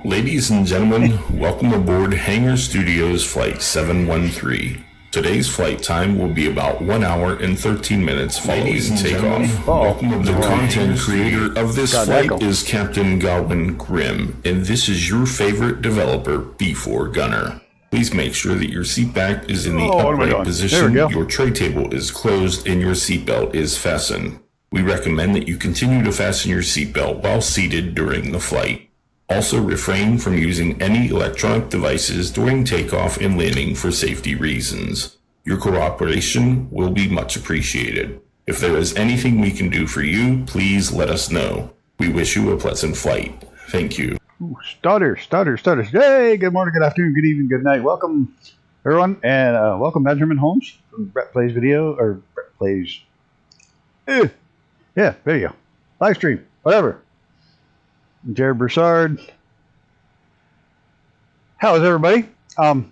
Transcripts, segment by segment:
Ladies and gentlemen, welcome aboard Hangar Studios Flight 713. Today's flight time will be about 1 hour and 13 minutes following takeoff. Welcome aboard. The content creator of this flight is Captain Godwin Grimm, and this is your favorite developer, B4 Gunner. Please make sure that your seat back is in the upright position, your tray table is closed, and your seatbelt is fastened. We recommend that you continue to fasten your seatbelt while seated during the flight. Also refrain from using any electronic devices during takeoff and landing for safety reasons. Your cooperation will be much appreciated. If there is anything we can do for you, please let us know. We wish you a pleasant flight. Thank you. Ooh, stutters. Hey, good morning, good afternoon, good evening, good night. Welcome, everyone, and welcome Benjamin Holmes from Brett Plays Video, or Brett Plays, video, live stream, whatever. Jared Broussard. How is everybody? There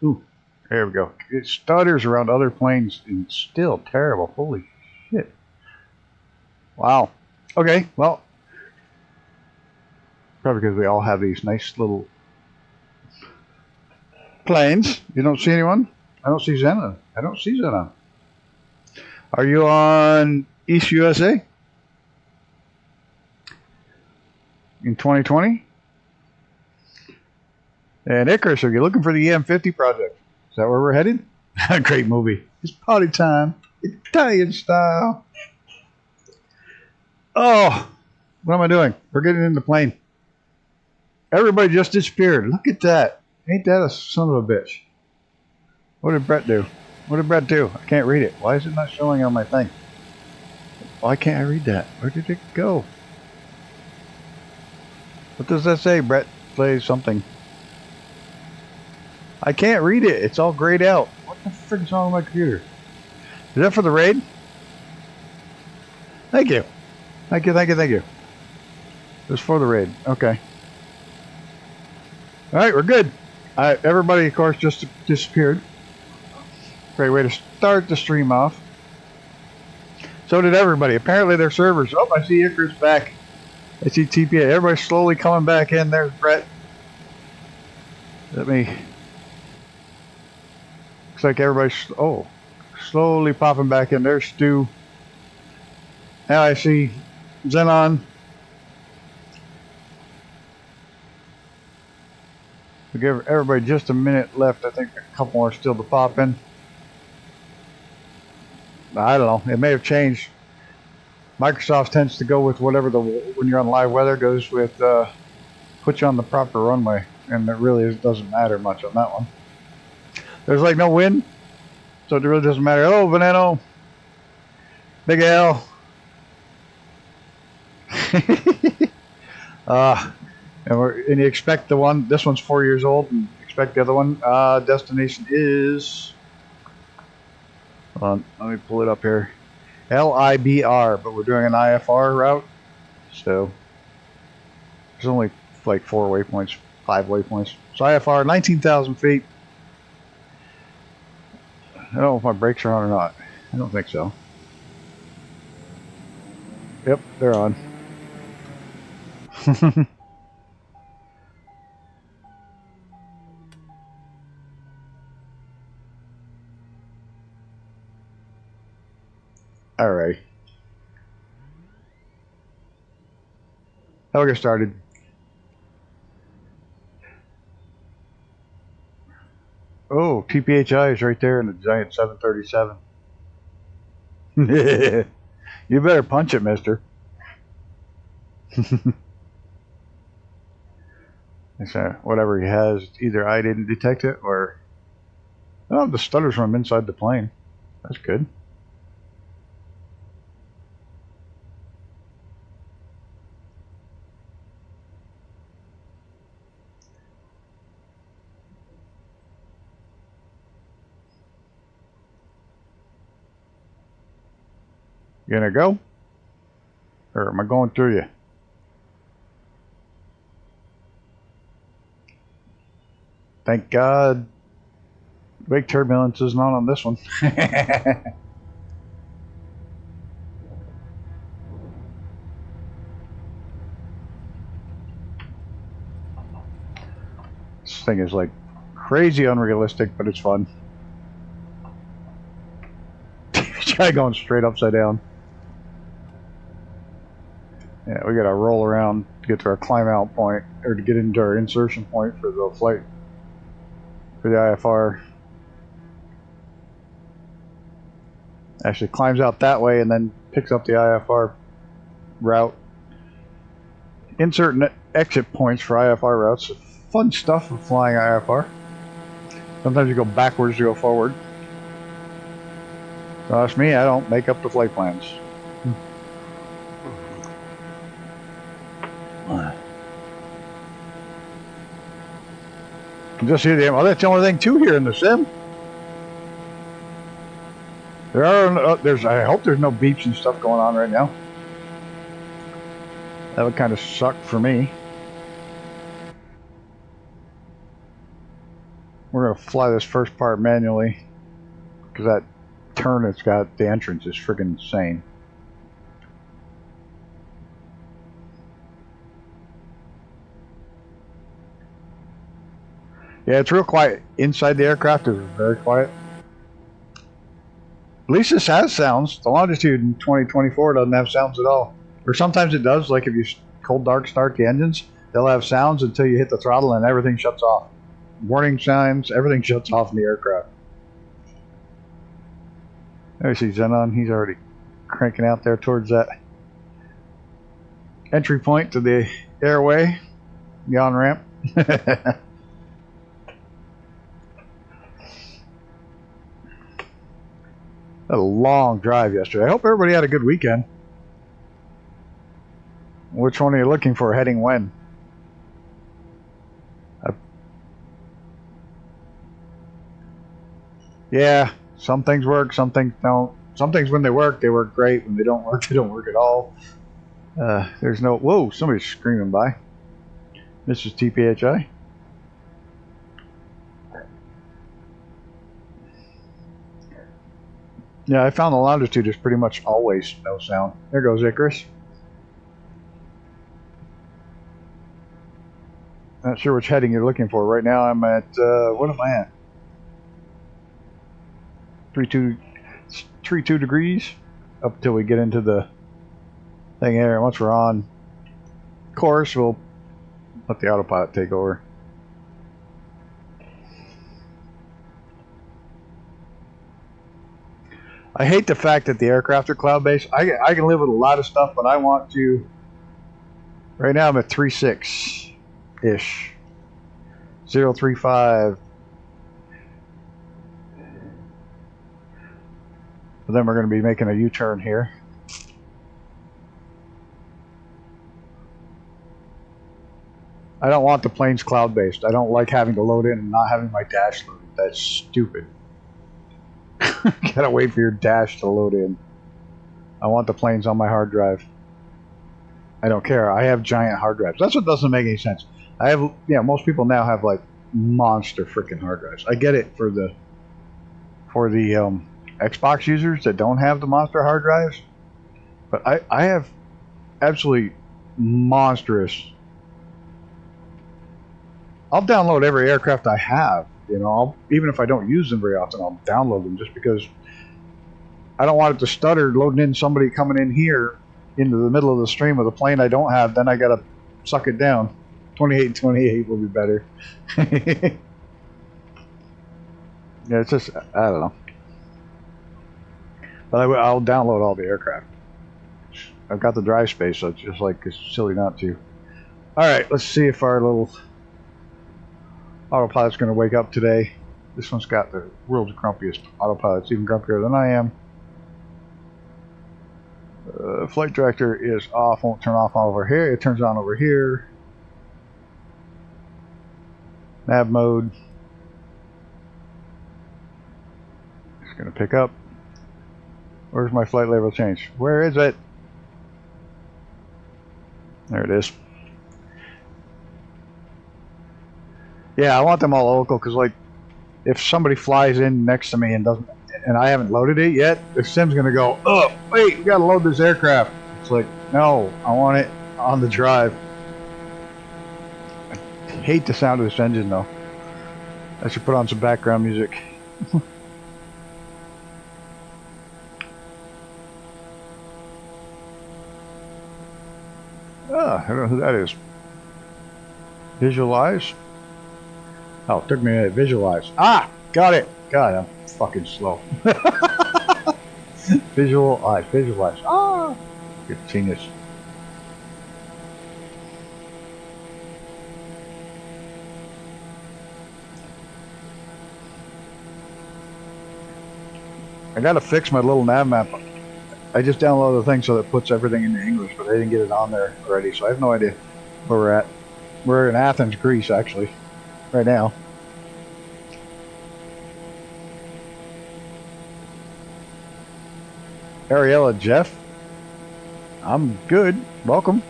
we go. It stutters around other planes and still terrible. Holy shit. Wow. Okay, well, probably because we all have these nice little planes. You don't see anyone? I don't see Zena. Are you on East USA? In 2020? And Icarus, are you looking for the EM50 project? Is that where we're headed? Great movie. It's party time. Italian style. Oh, what am I doing? We're getting in the plane. Everybody just disappeared. Look at that. Ain't that a son of a bitch? What did Brett do? I can't read it. Why is it not showing on my thing? Why can't I read that? Where did it go? What does that say? Brett plays something. I can't read it. It's all grayed out. What the frick is wrong with my computer? Is that for the raid? Thank you. It's for the raid. Okay. Alright, we're good. Everybody, of course, just disappeared. Great way to start the stream off. So did everybody. Apparently their servers. Oh, I see Icarus back. I see TPA. Everybody's slowly coming back in. There's Brett. Looks like everybody's slowly popping back in. There's Stu. Now I see Zenon. We'll give everybody just a minute left. I think a couple more still to pop in. I don't know. It may have changed. Microsoft tends to go with whatever when you're on live weather goes with put you on the proper runway, and it really doesn't matter much on that one. There's like no wind, so it really doesn't matter. Oh, Veneno, Big L, and you expect the one. This one's 4 years old, and expect the other one. Destination is. Hold on, let me pull it up here. LIBR, but we're doing an IFR route, so there's only like 5 waypoints. So IFR, 19,000 feet. I don't know if my brakes are on or not. I don't think so. Yep, they're on. Alright. I'll get started. Oh, TPHI is right there in the giant 737. You better punch it, mister. Whatever he has, either I didn't detect it or... Oh, the stutters from inside the plane. That's good. You gonna go? Or am I going through you? Thank God. Wake turbulence is not on this one. This thing is like crazy unrealistic, but it's fun. Guy going straight upside down. Yeah, we gotta roll around to get to our climb out point, or to get into our insertion point for the flight, for the IFR. Actually climbs out that way and then picks up the IFR route. Insert and exit points for IFR routes. Fun stuff with flying IFR. Sometimes you go backwards to go forward. Trust me, I don't make up the flight plans. Just hear the, well, that's the only thing too here in the sim. There are I hope there's no beeps and stuff going on right now. That would kind of suck for me. We're gonna fly this first part manually because that turn it's got the entrance is freaking insane. Yeah, it's real quiet. Inside the aircraft is very quiet. At least this has sounds. The Longitude in 2024 doesn't have sounds at all. Or sometimes it does, like if you cold dark start the engines, they'll have sounds until you hit the throttle and everything shuts off. Warning signs, everything shuts off in the aircraft. There you see Xenon, he's already cranking out there towards that entry point to the airway, the on-ramp. A long drive yesterday. I hope everybody had a good weekend. Which one are you looking for heading when? Yeah, some things work, some things don't. Some things when they work great. When they don't work, they don't work at all. There's no... Whoa, somebody's screaming by. This is TPHI. Yeah, I found the Longitude is pretty much always no sound. There goes Icarus. Not sure which heading you're looking for. Right now I'm at, what am I at? 32 degrees. Up until we get into the thing here. Once we're on course, we'll let the autopilot take over. I hate the fact that the aircraft are cloud-based. I can live with a lot of stuff, but I want to... Right now I'm at 3.6-ish. 0.35. But then we're going to be making a U-turn here. I don't want the planes cloud-based. I don't like having to load in and not having my dash loaded. That's stupid. Gotta wait for your dash to load in. I want the planes on my hard drive. I don't care. I have giant hard drives. That's what doesn't make any sense. I have, most people now have like monster freaking hard drives. I get it for the Xbox users that don't have the monster hard drives, but I have absolutely monstrous. I'll download every aircraft I have. Even if I don't use them very often, I'll download them just because I don't want it to stutter loading in somebody coming in here into the middle of the stream with a plane I don't have. Then I gotta suck it down. 28 will be better. Yeah, it's just, I don't know. But I'll download all the aircraft. I've got the drive space, so it's just like, it's silly not to. Alright, let's see if our little autopilot's going to wake up today. This one's got the world's grumpiest autopilot. It's even grumpier than I am. Flight director is off. Won't turn off over here. It turns on over here. Nav mode. It's going to pick up. Where's my flight label change? Where is it? There it is. Yeah, I want them all local because, like, if somebody flies in next to me and I haven't loaded it yet, the sim's gonna go, oh, wait, we gotta load this aircraft. It's like, no, I want it on the drive. I hate the sound of this engine though. I should put on some background music. I don't know who that is. Visualize. Oh, it took me a minute. Visualize. Ah, got it. God, I'm fucking slow. Visualize. Visualize. Ah, good genius. I gotta fix my little nav map. I just downloaded the thing so that it puts everything into English, but I didn't get it on there already, so I have no idea where we're at. We're in Athens, Greece, actually, right now. Ariella, Jeff, I'm good. Welcome.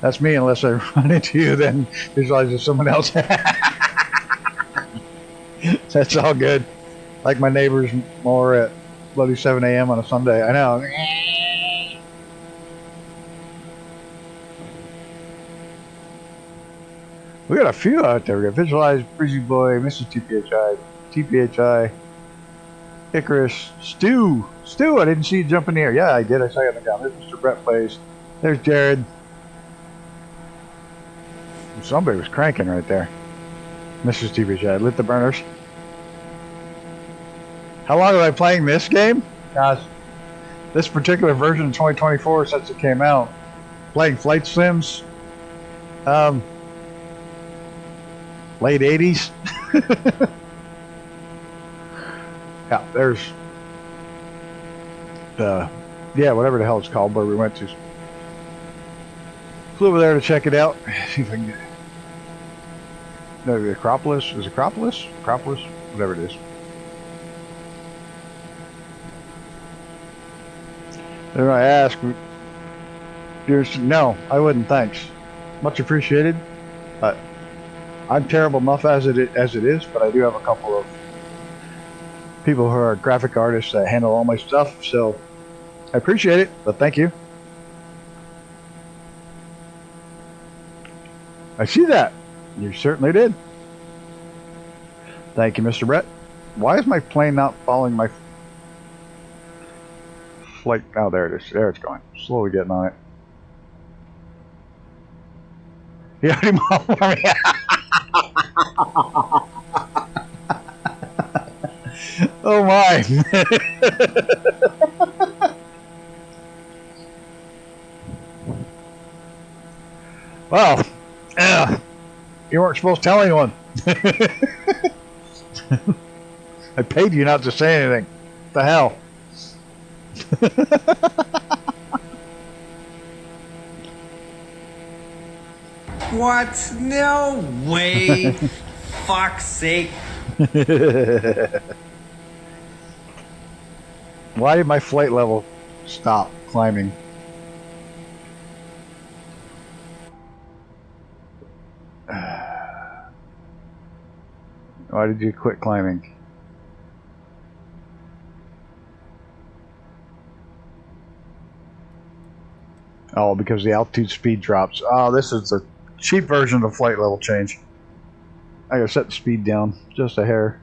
That's me, unless I run into you, then visualize it's someone else. That's all good. Like my neighbors more at bloody 7 a.m. on a Sunday. I know. We got a few out there. We got Visualize, Breezy Boy, Mrs. TPHI, Icarus, Stu, I didn't see you jump in the air. Yeah, I did. I saw you on the ground. There's Mr. Brett Plays. There's Jared. Somebody was cranking right there. Mrs. TPHI, lit the burners. How long have I been playing this game? Gosh, this particular version in 2024 since it came out. Playing flight sims. Late 80s. Yeah, there's yeah, whatever the hell it's called where we went to. Flew over there to check it out. See if I can get it. No, the Acropolis. Is it Acropolis? Acropolis? Whatever it is. Then I ask, no, I wouldn't, thanks. Much appreciated. But I'm terrible enough as it is, but I do have a couple of people who are graphic artists that handle all my stuff, so I appreciate it, but thank you. I see that. You certainly did. Thank you, Mr. Brett. Why is my plane not following my flight? Oh, there it is. There it's going. Slowly getting on it. You already modeled for me. Oh my. Well, you weren't supposed to tell anyone. I paid you not to say anything. What the hell? What? No way. Fuck's sake. Why did my flight level stop climbing? Why did you quit climbing? Oh, because the altitude speed drops. Oh, this is the cheap version of flight level change. I gotta set the speed down just a hair.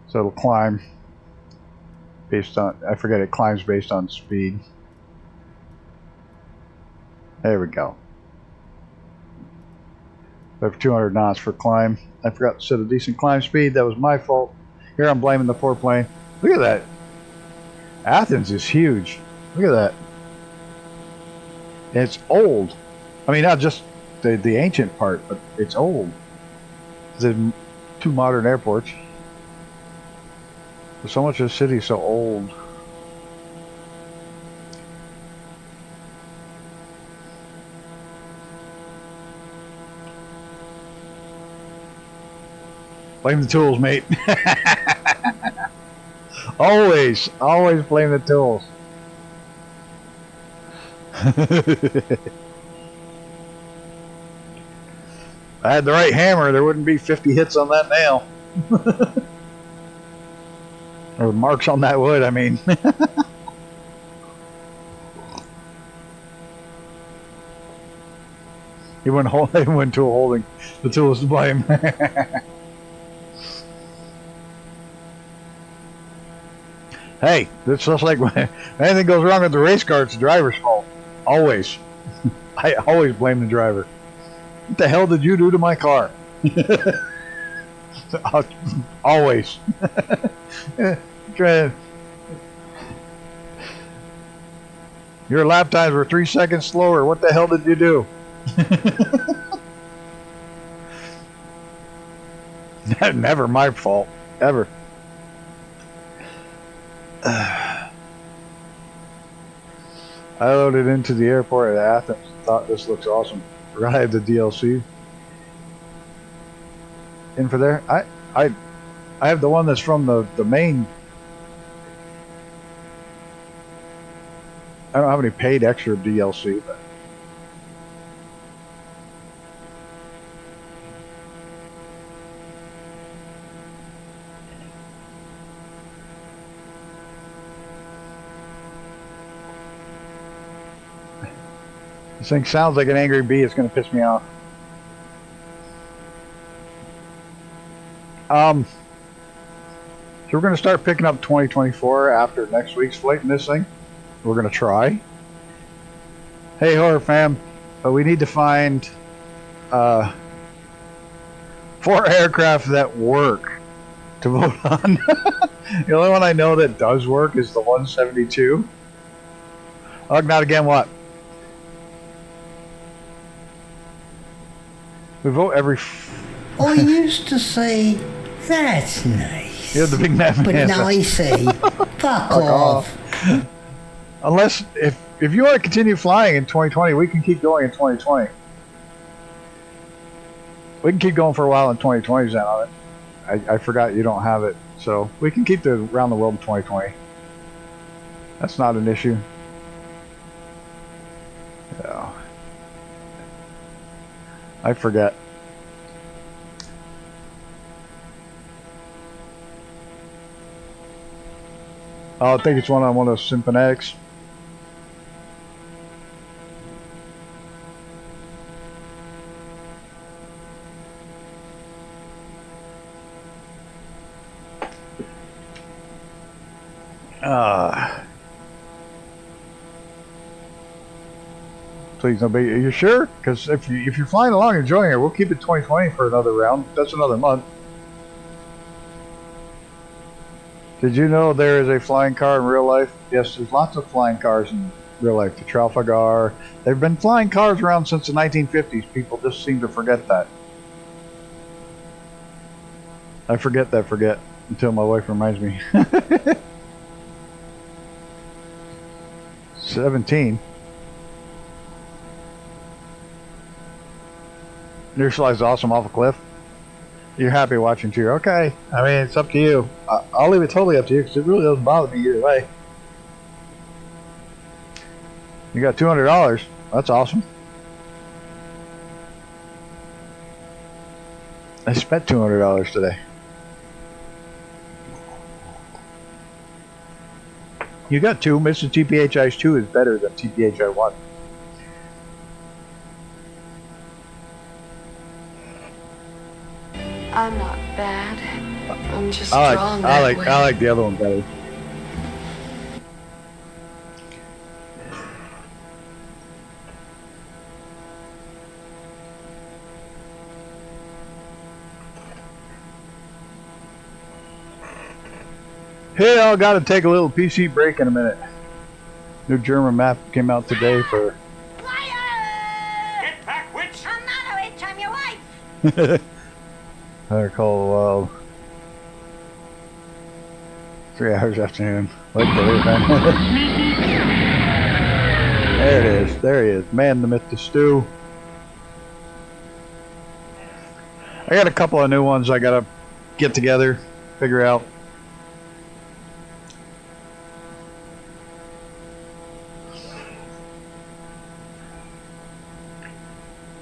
So it'll climb based on, I forget, it climbs based on speed. There we go. I have 200 knots for climb. I forgot to set a decent climb speed. That was my fault. Here I'm blaming the poor plane. Look at that. Athens is huge. Look at that. It's old. I mean, not just the ancient part, but it's old. There's two modern airports. So much of the city is so old. Blame the tools, mate. Always blame the tools. If I had the right hammer, there wouldn't be 50 hits on that nail. Or marks on that wood, I mean. I He went he went to a holding. The tool was to blame. Hey, it's just like when anything goes wrong with the race car, it's the driver's fault. Always. I always blame the driver. What the hell did you do to my car? Always. Your lap times were 3 seconds slower. What the hell did you do? Never my fault. Ever. I loaded into the airport at Athens. Thought this looks awesome. Arrived the DLC. In for there. I have the one that's from the main. I don't have any paid extra DLC, but this thing sounds like an angry bee. It's going to piss me off. So we're going to start picking up 2024 after next week's flight in this thing. We're going to try. Hey, horror fam, we need to find 4 aircraft that work to vote on. The only one I know that does work is the 172. Oh, not again, what? We vote every... I used to say, that's nice. You're the big man. But now I say, fuck off. Unless, if you want to continue flying in 2020, we can keep going in 2020. We can keep going for a while in 2020, Zen, on it. I forgot you don't have it. So, we can keep the around the world in 2020. That's not an issue. Yeah. I forget. Oh, I think it's one of those Symphonetics. Please, no big. Are you sure? Because if you're flying along and enjoying it, we'll keep it 2020 for another round. That's another month. Did you know there is a flying car in real life? Yes, there's lots of flying cars in real life. The Trafalgar. They've been flying cars around since the 1950s. People just seem to forget that. I forget until my wife reminds me. 17. Your slide's awesome off a cliff. You're happy watching cheer. Okay. I mean, it's up to you. I'll leave it totally up to you because it really doesn't bother me either way. You got $200. That's awesome. I spent $200 today. You got 2. Mr. TPHI's 2 is better than TPHI 1. I'm not bad. I'm just strong that way. I like the other one better. Hey, I gotta take a little PC break in a minute. New German map came out today for... Liar! Get back, witch! I'm not a witch, I'm your wife! Better call the wild. 3 hours afternoon. Like the way back. There it is. There he is. Man, the myth, the stew. I got a couple of new ones I gotta get together, figure out.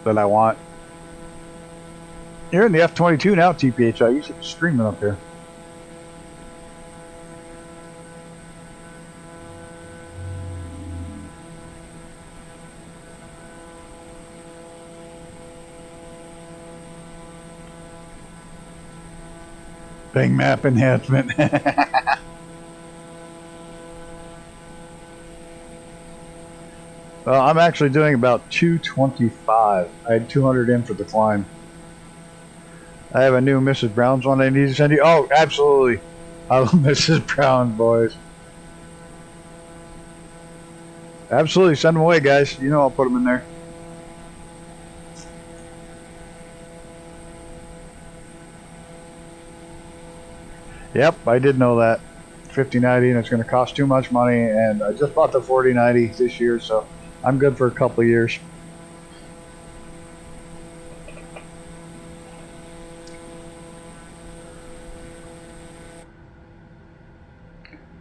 That I want. You're in the F-22 now, TPHI. You should be streaming up here. Bing map enhancement. Well, I'm actually doing about 225. I had 200 in for the climb. I have a new Mrs. Brown's one I need to send you. Oh, absolutely. I love Mrs. Brown, boys. Absolutely. Send them away, guys. You know I'll put them in there. Yep, I did know that. 5090, and it's going to cost too much money, and I just bought the 4090 this year, so I'm good for a couple of years.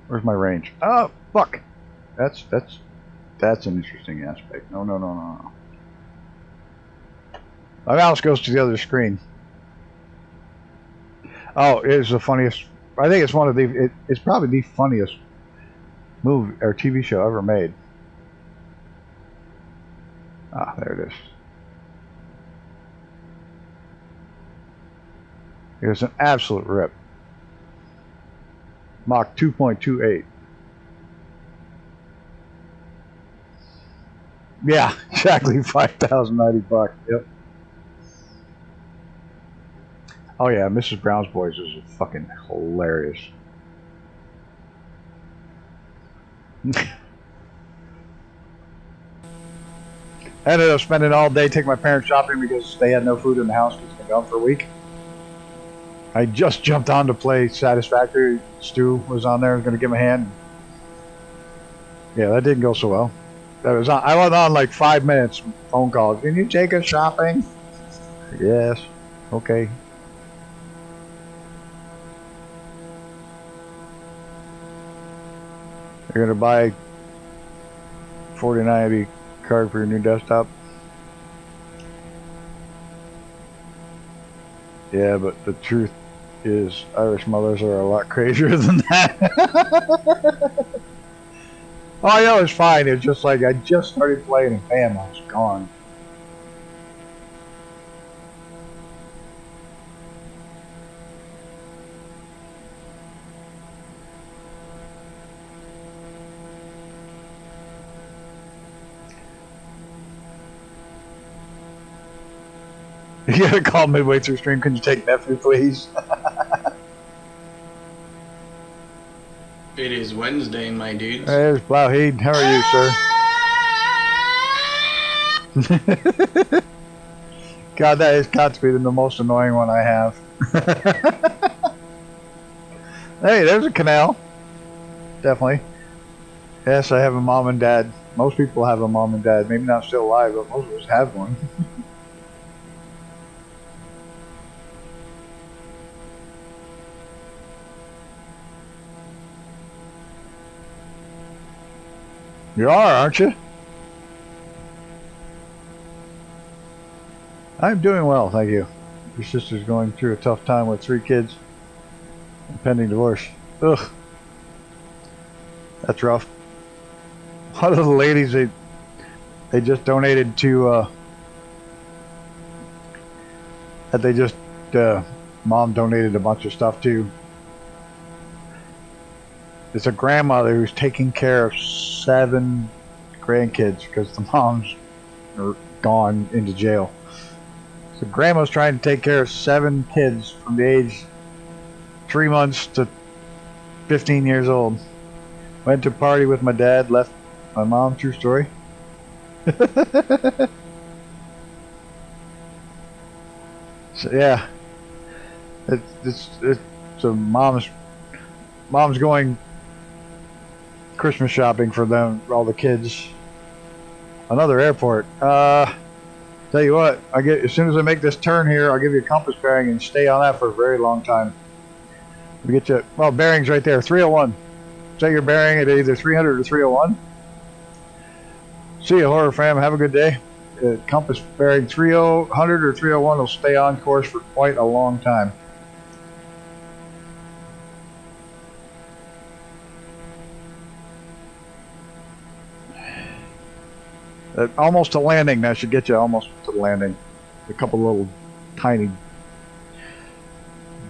Where's my range? Oh, fuck. That's an interesting aspect. No. My mouse goes to the other screen. Oh, it is the funniest. I think it's one of the. It's probably the funniest movie or TV show ever made. Ah, there it is. It was an absolute rip. Mach 2.28. Yeah, exactly. 5,090 bucks. Yep. Oh yeah, Mrs. Brown's Boys is fucking hilarious. I ended up spending all day taking my parents shopping because they had no food in the house because they've been gone for a week. I just jumped on to play Satisfactory. Stu was on there. I was going to give him a hand. Yeah, that didn't go so well. I was on like 5 minutes. Phone calls. Can you take us shopping? Yes. Okay. You're going to buy 4090 card for your new desktop? Yeah, but the truth is Irish mothers are a lot crazier than that. Oh, I know it's fine. It's just like I just started playing and bam, I was gone. You gotta call midway through stream. Can you take nephew, please? It is Wednesday, my dudes. There's Blauheed. How are you, sir? God, that has got to be the most annoying one I have. Hey, there's a canal. Definitely. Yes, I have a mom and dad. Most people have a mom and dad. Maybe not still alive, but most of us have one. You are, aren't you? I'm doing well, thank you. Your sister's going through a tough time with 3 kids and pending divorce. Ugh. That's rough. One of the ladies they just donated to that they just mom donated a bunch of stuff to. It's a grandmother who's taking care of 7 grandkids because the moms are gone into jail. So grandma's trying to take care of 7 kids from the age 3 months to 15 years old. Went to a party with my dad, left my mom. True story. So yeah, it's so mom's going Christmas shopping for them, for all the kids. Another airport. Tell you what, as soon as I make this turn here, I'll give you a compass bearing and stay on that for a very long time. We get you, well, bearings right there, 301. Set your bearing at either 300 or 301. See you, horror fam. Have a good day. Compass bearing 300 or 301 will stay on course for quite a long time. Almost to landing. That should get you almost to landing. A couple little tiny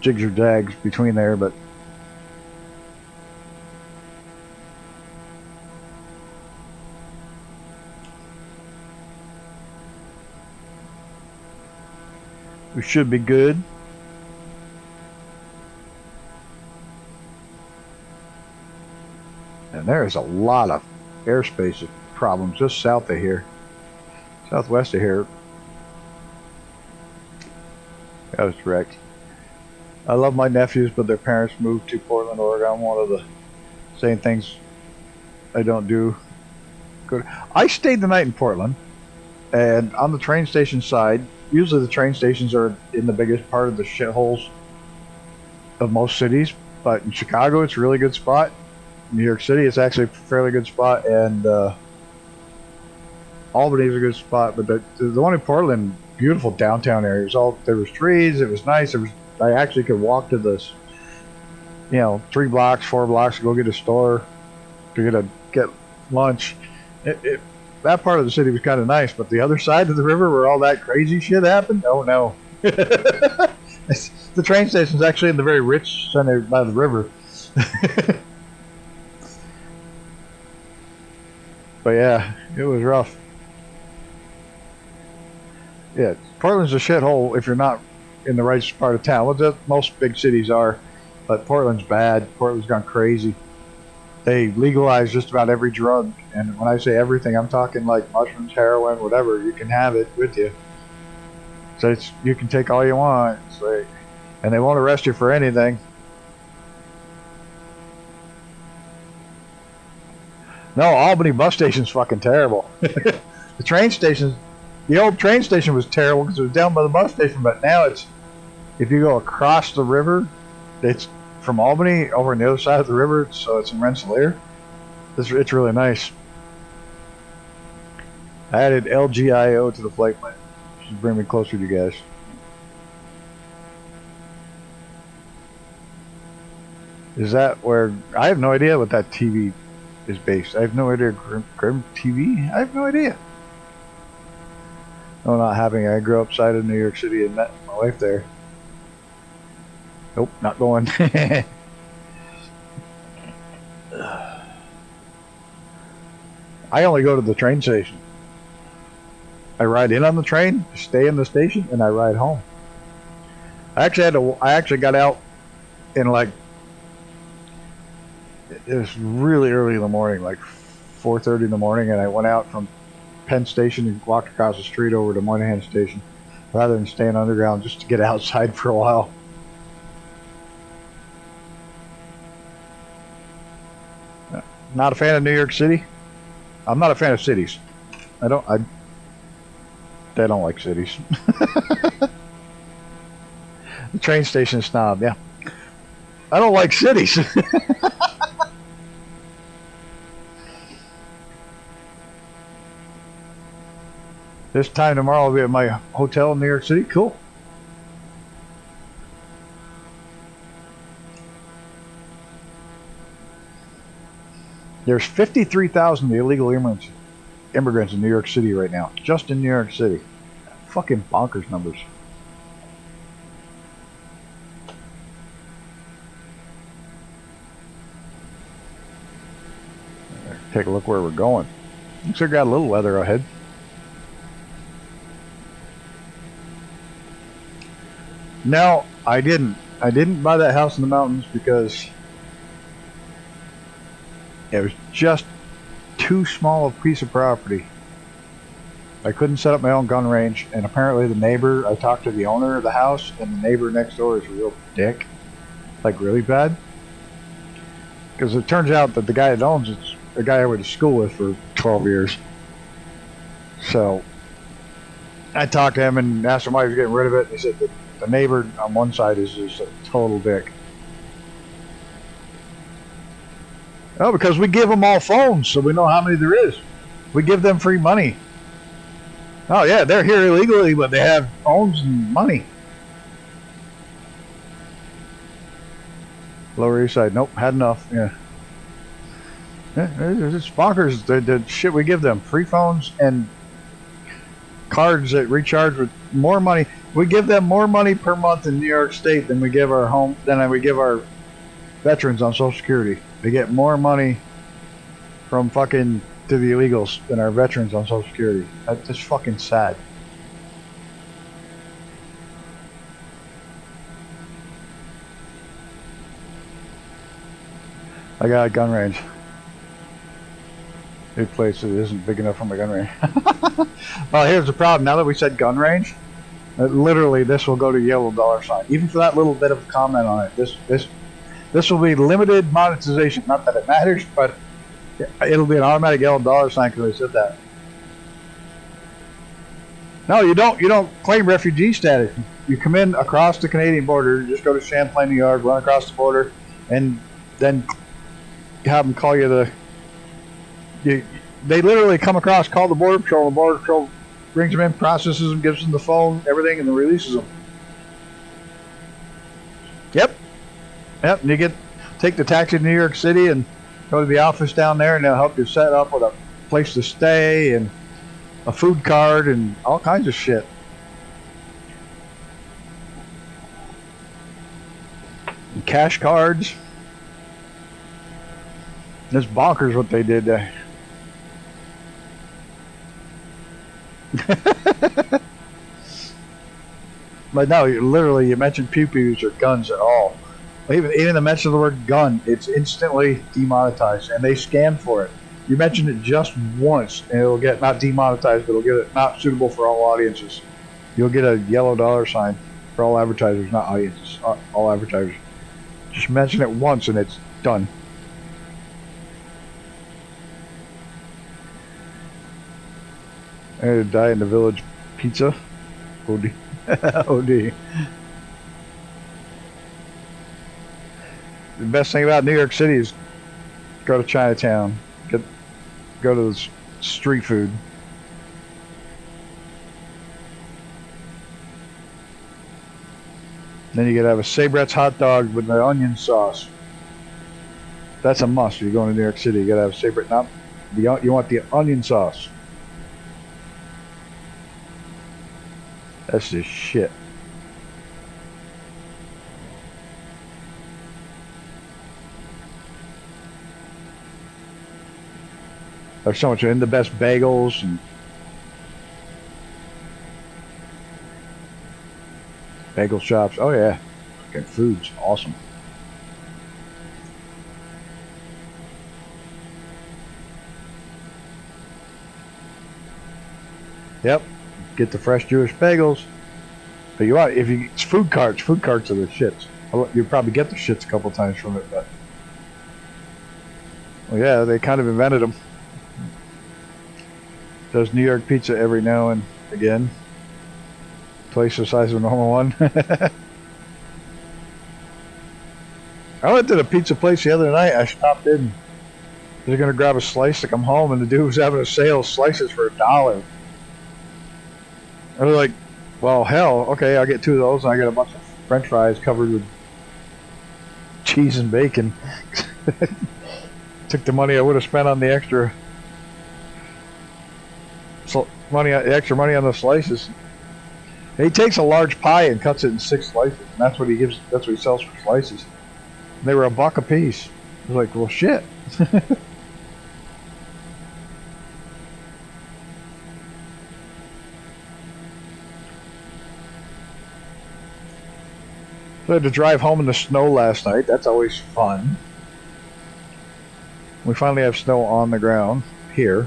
jigs or jags between there, but we should be good. And there is a lot of airspace problems just south of here, southwest of here. I was wrecked. I love my nephews, but their parents moved to Portland, Oregon. One of the same things I don't do. Good. I stayed the night in Portland, and on the train station side, usually the train stations are in the biggest part of the shitholes of most cities, but in Chicago it's a really good spot. New York City it's actually a fairly good spot, and Albany is a good spot, but the one in Portland, beautiful downtown area. There was trees, it was nice. I actually could walk to this, 3 blocks, 4 blocks to go get a store, to get lunch. That part of the city was kind of nice, but the other side of the river where all that crazy shit happened, oh no. The train station's actually in the very rich center by the river. But yeah, it was rough. Yeah, Portland's a shithole if you're not in the right part of town. Well, most big cities are, but Portland's bad. Portland's gone crazy. They legalized just about every drug, and when I say everything, I'm talking like mushrooms, heroin, whatever. You can have it with you. So you can take all you want. It's like, and they won't arrest you for anything. No, Albany bus station's fucking terrible. The old train station was terrible because it was down by the bus station, but now if you go across the river, it's from Albany over on the other side of the river, so it's in Rensselaer. It's really nice. I added LGIO to the flight plan. Should bring me closer to you guys. Is that where... I have no idea what that TV is based. I have no idea. Grim TV? I have no idea. No, not having. I grew up outside of New York City and met my wife there. Nope, not going. I only go to the train station. I ride in on the train, stay in the station, and I ride home. I actually got out in it was really early in the morning, like 4:30 in the morning, and I went out from Penn Station and walked across the street over to Moynihan Station rather than staying underground just to get outside for a while. Not a fan of New York City. I'm not a fan of cities. They don't like cities. The train station snob, yeah. I don't like cities. This time tomorrow I'll be at my hotel in New York City. Cool. There's 53,000 illegal immigrants in New York City right now. Just in New York City. Fucking bonkers numbers. Take a look where we're going. Looks like we got a little weather ahead. No, I didn't. I didn't buy that house in the mountains because it was just too small a piece of property. I couldn't set up my own gun range, and apparently the neighbor, I talked to the owner of the house, and the neighbor next door is a real dick. Like really bad. Because it turns out that the guy that owns it's a guy I went to school with for 12 years. So I talked to him and asked him why he was getting rid of it. He said that the neighbor on one side is just a total dick. Oh, because we give them all phones, so we know how many there is. We give them free money. Oh yeah, they're here illegally, but they have phones and money. Lower East Side, nope, had enough. Yeah, it's bonkers. The shit we give them, free phones and cards that recharge with more money. We give them more money per month in New York State than we give our veterans on Social Security. They get more money from fucking to the illegals than our veterans on Social Security. That's just fucking sad. I got a gun range. New place that isn't big enough for my gun range. Well, here's the problem. Now that we said gun range, literally this will go to yellow $. Even for that little bit of a comment on it, this will be limited monetization. Not that it matters, but it'll be an automatic yellow $sign because I said that. No, you don't claim refugee status. You come in across the Canadian border. You just go to Champlain, New York, run across the border, and then have them call you they literally come across, call the Border Patrol. The Border Patrol brings them in, processes them, gives them the phone, everything, and then releases them. Yep. And you take the taxi to New York City and go to the office down there, and they'll help you set up with a place to stay and a food card and all kinds of shit. And cash cards. It's bonkers what they did there. But no, literally, you mentioned pew-pews or guns at all. Even the mention of the word gun, it's instantly demonetized, and they scan for it. You mention it just once, and it'll get not demonetized, but it'll get it not suitable for all audiences. You'll get a yellow $sign for all advertisers, not audiences. All advertisers. Just mention it once, and it's done. I die in the Village Pizza. OD. OD. The best thing about New York City is go to Chinatown. Go to the street food. Then you gotta have a Sabret's hot dog with the onion sauce. That's a must. If you're going to New York City, you gotta have Sabret. You want the onion sauce. That's just shit. There's so much in the best bagels and bagel shops. Oh yeah, fucking food's awesome. Yep. Get the fresh Jewish bagels. But it's food carts are the shits. You probably get the shits a couple times from it, but well, yeah, they kind of invented them. Does New York pizza every now and again. Twice the size of a normal one. I went to the pizza place the other night. I stopped in. I was gonna grab a slice to come home, and the dude was having a sale of slices for $1. I was like, well, hell, okay, I'll get 2 of those, and I get a bunch of French fries covered with cheese and bacon. Took the money I would have spent on the extra money on the slices. He takes a large pie and cuts it in 6 slices, and that's what he sells for slices. And they were $1 a piece. I was like, well, shit. So I had to drive home in the snow last night. That's always fun. We finally have snow on the ground here.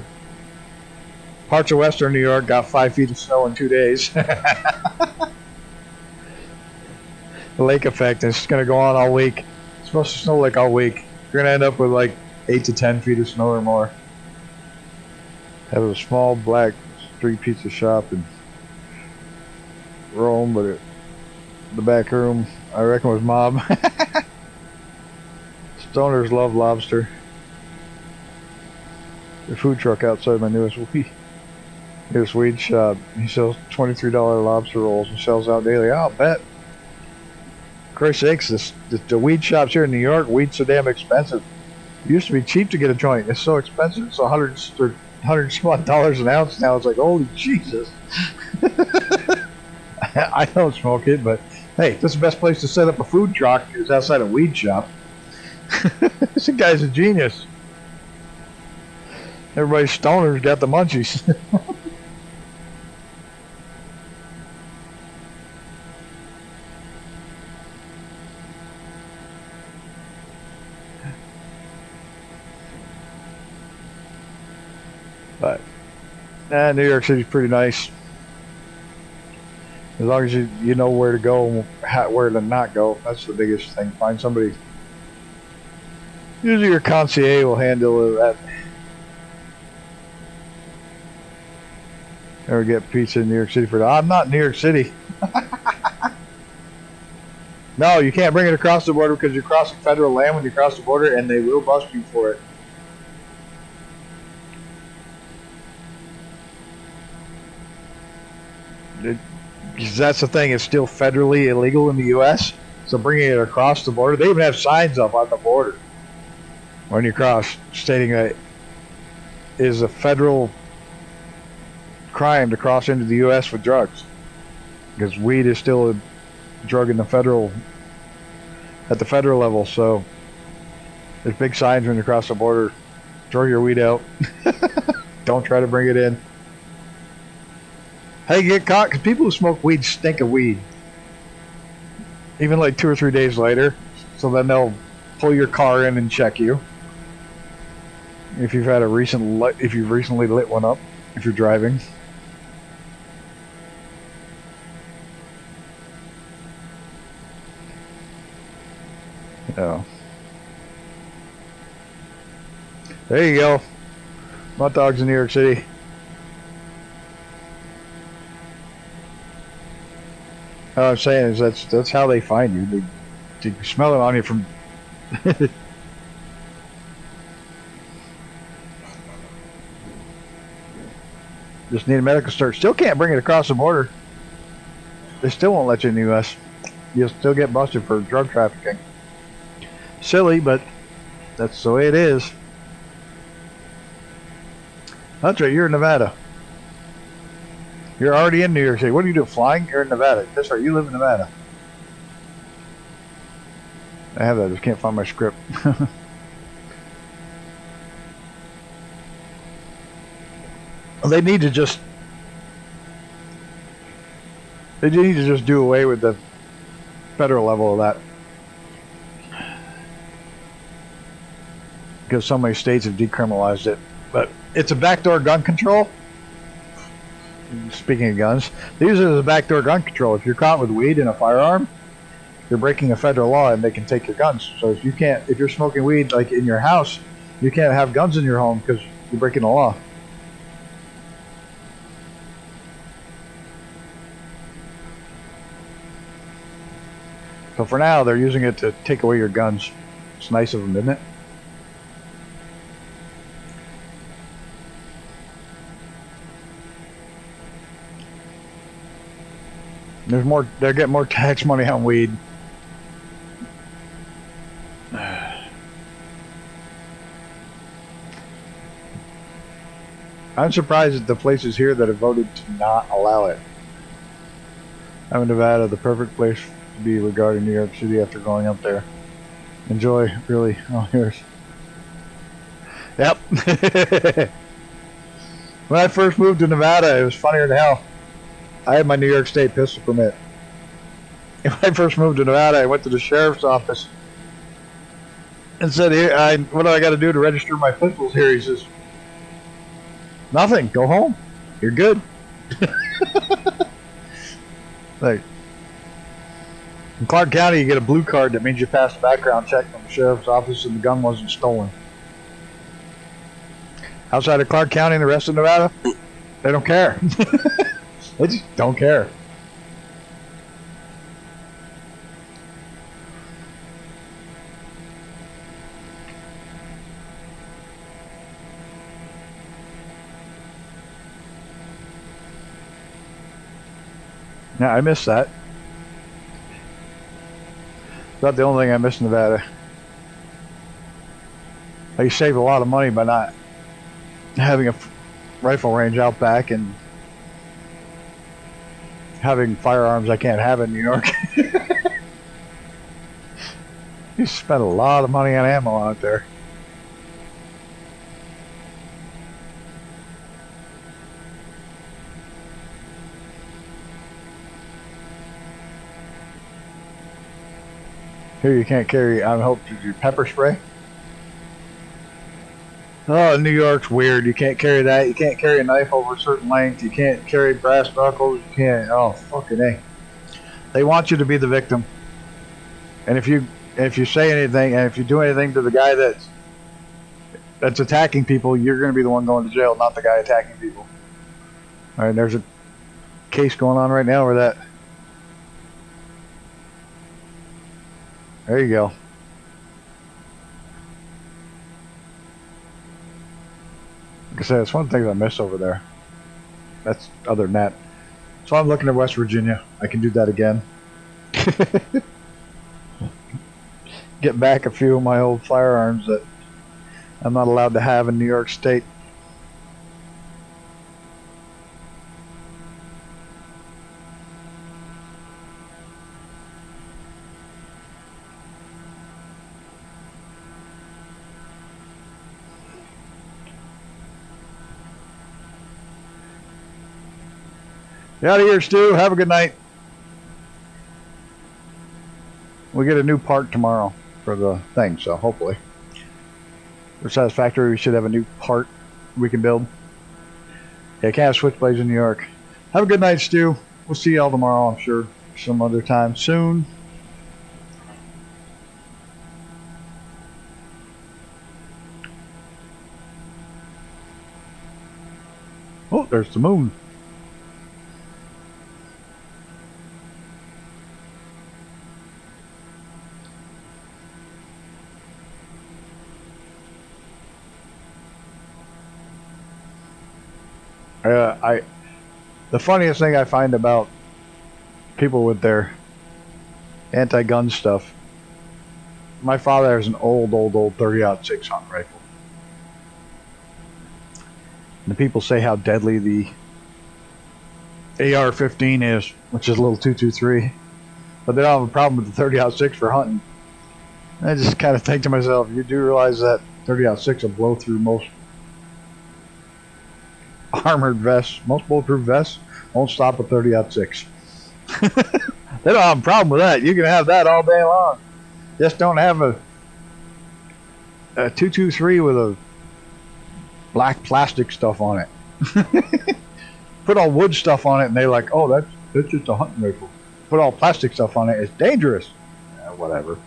Parts of western New York got 5 feet of snow in 2 days. The lake effect is going to go on all week. It's supposed to snow like all week. You're going to end up with like 8 to 10 feet of snow or more. Have a small black street pizza shop in Rome, but the back room, I reckon, was mob. Stoners love lobster. The food truck outside my newest weed shop. He sells $23 lobster rolls and sells out daily. I'll bet. Christ's sakes, the weed shops here in New York, weed's so damn expensive. It used to be cheap to get a joint. It's so expensive. It's $100 some odd an ounce now. It's like, holy Jesus. I don't smoke it, but hey, this is the best place to set up a food truck is outside a weed shop. This guy's a genius. Everybody's stoner's got the munchies. But New York City's pretty nice. As long as you know where to go and where to not go. That's the biggest thing. Find somebody. Usually your concierge will handle that. Ever get pizza in New York City for that? I'm not in New York City. No, you can't bring it across the border because you're crossing federal land when you cross the border, and they will bust you for it. Because that's the thing, it's still federally illegal in the U.S. So bringing it across the border, they even have signs up on the border when you cross, stating that it is a federal crime to cross into the U.S. with drugs, because weed is still a drug in the at the federal level. So there's big signs when you cross the border: throw your weed out. Don't try to bring it in. How you get caught? Because people who smoke weed stink of weed, even like 2 or 3 days later. So then they'll pull your car in and check you if you've had if you've recently lit one up, if you're driving. Yeah. There you go. Hot dogs in New York City. All I'm saying is that's how they find you. They smell it on you from. Just need a medical cert. Still can't bring it across the border. They still won't let you in the U.S. You'll still get busted for drug trafficking. Silly, but that's the way it is. That's right, you're in Nevada. You're already in New York City. What do you do, flying? You're in Nevada. That's right, you live in Nevada. I have that, I just can't find my script. They need to just do away with the federal level of that. Because so many states have decriminalized it. But it's a backdoor gun control. Speaking of guns, they use it as a backdoor gun control. If you're caught with weed and a firearm, you're breaking a federal law and they can take your guns. So if you're smoking weed like in your house, you can't have guns in your home because you're breaking the law. So for now, they're using it to take away your guns. It's nice of them, isn't it? They're getting more tax money on weed. I'm surprised at the places here that have voted to not allow it. I'm in Nevada, the perfect place to be regarding New York City after going up there. Enjoy, really. Oh, here's. Yep. When I first moved to Nevada, it was funnier than hell. I had my New York State pistol permit. When I first moved to Nevada, I went to the sheriff's office and said, "Here, what do I got to do to register my pistols here?" He says, "Nothing. Go home. You're good." Like, in Clark County, you get a blue card that means you passed a background check from the sheriff's office and the gun wasn't stolen. Outside of Clark County and the rest of Nevada, they don't care. They just don't care. Yeah, I miss that. Not the only thing I miss in Nevada. You save a lot of money by not having a rifle range out back, and having firearms I can't have in New York. You spent a lot of money on ammo out there. Here you can't carry, I hope, your pepper spray. Oh, New York's weird. You can't carry that. You can't carry a knife over a certain length. You can't carry brass knuckles. You can't. Oh, fucking A. They want you to be the victim. And if you say anything, and if you do anything to the guy that's attacking people, you're going to be the one going to jail, not the guy attacking people. All right, there's a case going on right now where that. There you go. Like I said, it's one of the things I miss over there. That's other than that. So I'm looking at West Virginia. I can do that again. Get back a few of my old firearms that I'm not allowed to have in New York State. Get out of here, Stu. Have a good night. We get a new part tomorrow for the thing, so hopefully. For Satisfactory, we should have a new part we can build. Yeah, can't have switchblades in New York. Have a good night, Stu. We'll see y'all tomorrow, I'm sure. Some other time soon. Oh, there's the moon. The funniest thing I find about people with their anti-gun stuff, my father has an old 30-06 hunting rifle. And the people say how deadly the AR-15 is, which is a little 223, but they don't have a problem with the 30-06 for hunting. And I just kind of think to myself, you do realize that 30-06 will blow through most armored vests, most bulletproof vests won't stop at 30-06. They don't have a problem with that. You can have that all day long. Just don't have a 223 with a black plastic stuff on it. Put all wood stuff on it and they're like, oh, that's just a hunting rifle. Put all plastic stuff on it, it's dangerous. Whatever.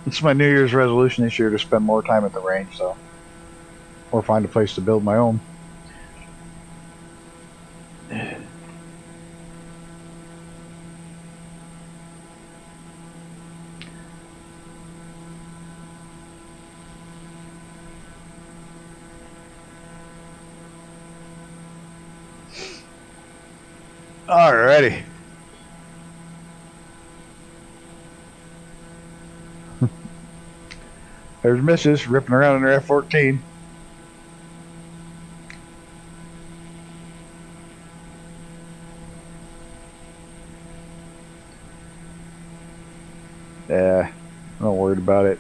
It's my New Year's resolution this year to spend more time at the range, so, or find a place to build my own. Alrighty. There's Mrs. ripping around in her F-14. Yeah, I'm not worried about it.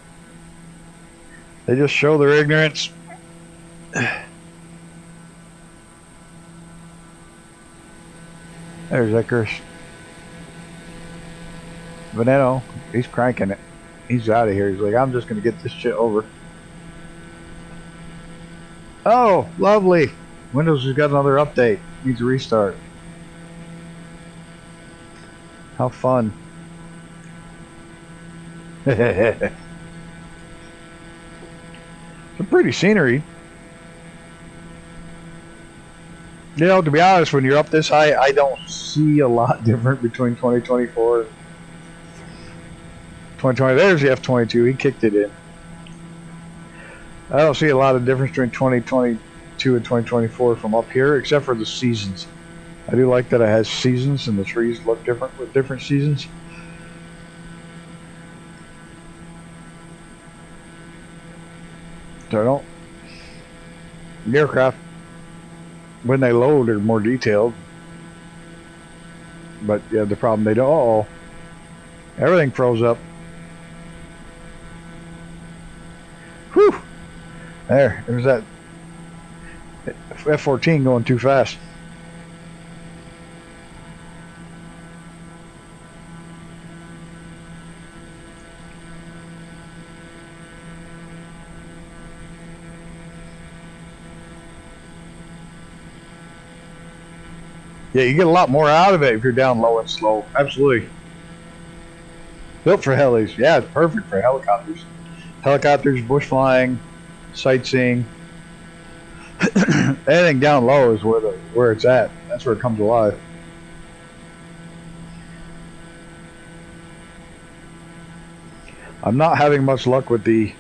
They just show their ignorance. There's Icarus. Veneno, he's cranking it. He's out of here. He's like, I'm just going to get this shit over. Oh, lovely. Windows has got another update. Needs a restart. How fun. Some pretty scenery. You know, to be honest, when you're up this high, I don't see a lot different between 2024 and 2020. There's the F-22. He kicked it in. I don't see a lot of difference between 2022 and 2024 from up here, except for the seasons. I do like that it has seasons and the trees look different with different seasons. So I don't. The aircraft, when they load, are more detailed. But yeah, the problem they don't. Uh-oh. Everything froze up. Whew. There's that F-14 going too fast. Yeah, you get a lot more out of it if you're down low and slow. Absolutely. Built for helis. Yeah, it's perfect for helicopters. Helicopters, bush flying, sightseeing. Anything down low is where it's at. That's where it comes alive. I'm not having much luck with the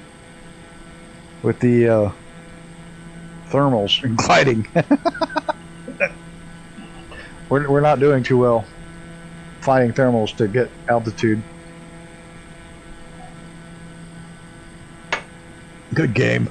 thermals and gliding. We're not doing too well finding thermals to get altitude. Good game.